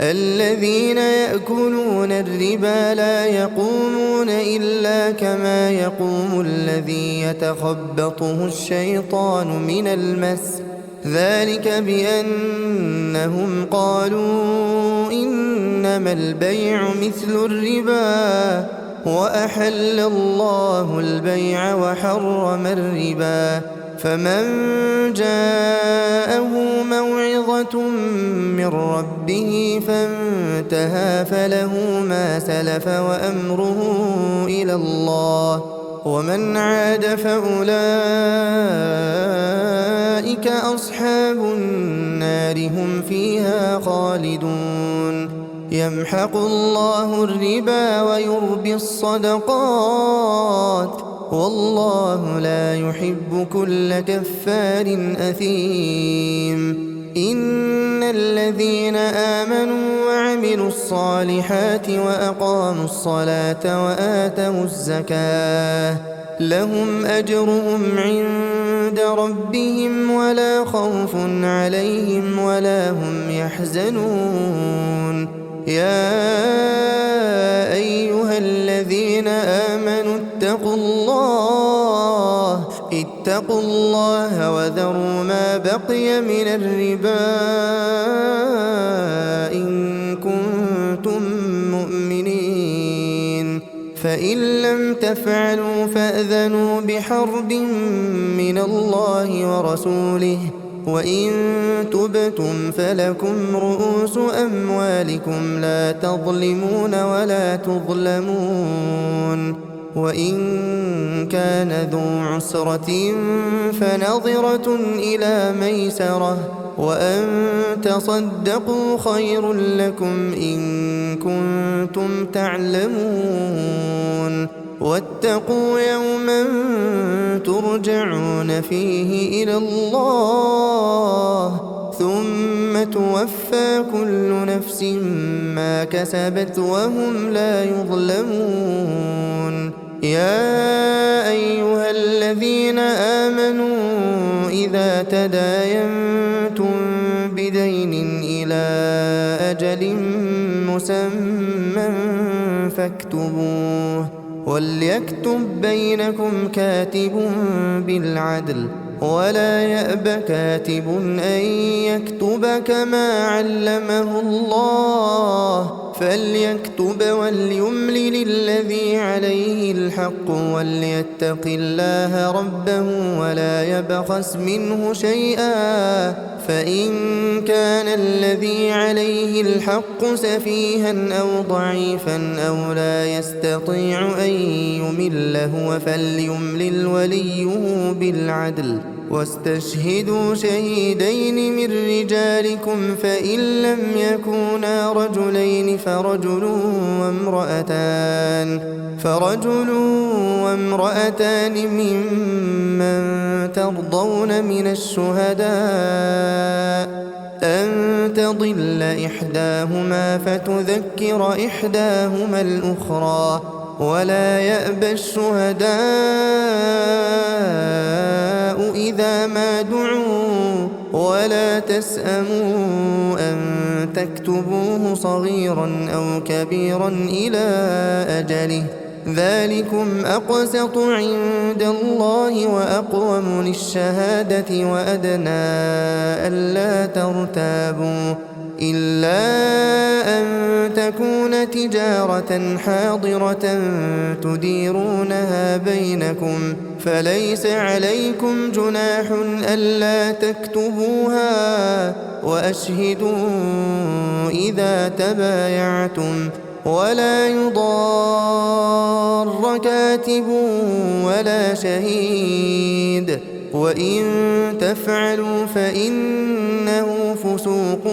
الذين يأكلون الربا لا يقومون إلا كما يقوم الذي يتخبطه الشيطان من المس ذلك بأنهم قالوا إنما البيع مثل الربا وأحل الله البيع وحرم الربا فمن جاءه موعظة من ربه فانتهى فله ما سلف وأمره إلى الله ومن عاد فأولئك أصحاب النار هم فيها خالدون يمحق الله الربا ويربي الصدقات والله لا يحب كل كفار أثيم إن الذين آمنوا وعملوا الصالحات وأقاموا الصلاة وآتوا الزكاة لهم أجرهم عند ربهم ولا خوف عليهم ولا هم يحزنون يا أيها الذين آمنوا اتقوا الله وذروا ما بقي من الربا إن كنتم مؤمنين فإن لم تفعلوا فأذنوا بحرب من الله ورسوله وإن تبتم فلكم رؤوس أموالكم لا تظلمون ولا تظلمون وإن كان ذو عسرة فنظرة إلى ميسرة وأن تصدقوا خير لكم إن كنتم تعلمون واتقوا يوما ترجعون فيه إلى الله ثم توفى كل نفس ما كسبت وهم لا يظلمون يا أيها الذين آمنوا إذا تداينتم بدين إلى أجل مسمى فاكتبوه وليكتب بينكم كاتب بالعدل ولا يأب كاتب أن يكتب كما علمه الله فليكتب وليملل الذي عليه الحق وليتق الله ربه ولا يبخس منه شيئا فإن كان الذي عليه الحق سفيها أو ضعيفا أو لا يستطيع أن يمل هو فليملل وليه بالعدل واستشهدوا شهيدين من رجالكم فإن لم يكونا رجلين فرجل وامرأتان ممن ترضون من الشهداء أن تضل إحداهما فتذكر إحداهما الأخرى ولا يأبى الشهداء إذا ما دعوا ولا تسأموا أن تكتبوه صغيرا أو كبيرا إلى أجله ذلكم أقسط عند الله وأقوم للشهادة وأدنى ألا ترتابوا إلا أن تكون تجارة حاضرة تديرونها بينكم فليس عليكم جناح ألا تكتبوها وأشهدوا إذا تبايعتم ولا يضار كاتب ولا شهيد وإن تفعلوا فإنه فسوق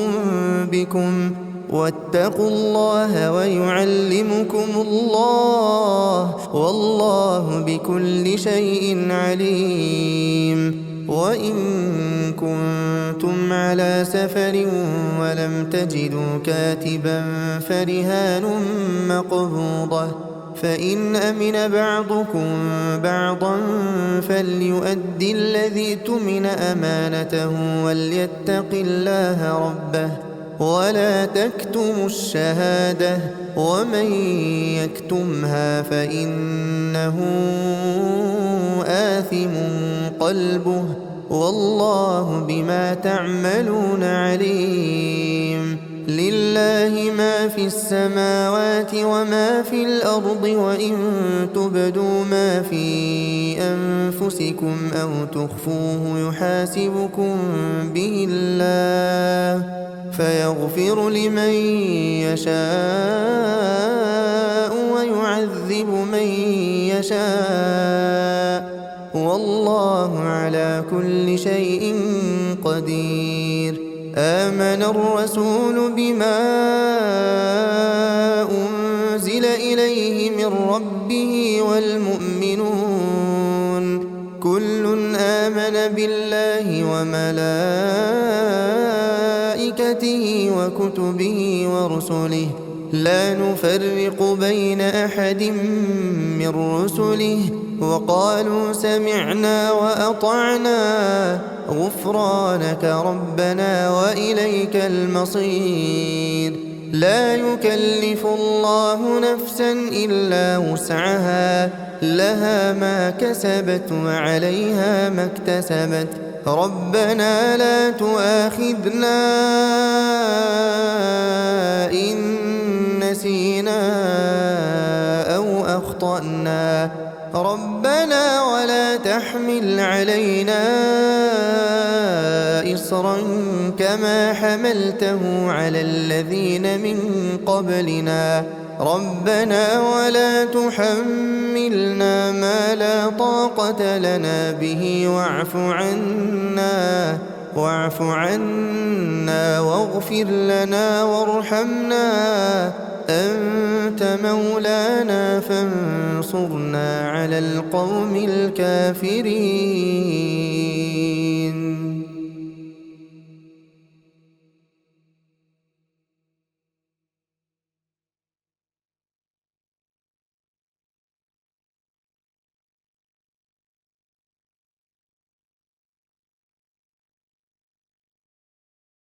بكم واتقوا الله ويعلمكم الله والله بكل شيء عليم وإن كنتم على سفر ولم تجدوا كاتبا فرهان مقبوضة فإن أمن بعضكم بعضا فليؤدي الذي اؤتمن أمانته وليتق الله ربه ولا تكتموا الشهادة ومن يكتمها فإنه آثم قلبه والله بما تعملون عليم لله ما في السماوات وما في الأرض وإن تبدوا ما في أنفسكم أو تخفوه يحاسبكم به الله فيغفر لمن يشاء ويعذب من يشاء والله على كل شيء قدير آمن الرسول بما أنزل إليه من ربه والمؤمنون كل آمن بالله وملائكته وكتبه ورسله لا نفرق بين أحد من رسله وقالوا سمعنا وأطعنا غفرانك ربنا وإليك المصير لا يكلف الله نفسا إلا وسعها لها ما كسبت وعليها ما اكتسبت ربنا لا تؤاخذنا إن نسينا أو أخطأنا ربنا ولا تحمل علينا إصرا كما حملته على الذين من قبلنا ربنا ولا تحملنا ما لا طاقة لنا به واعف عنا واغفر لنا وارحمنا أنت مولانا فانصرنا على القوم الكافرين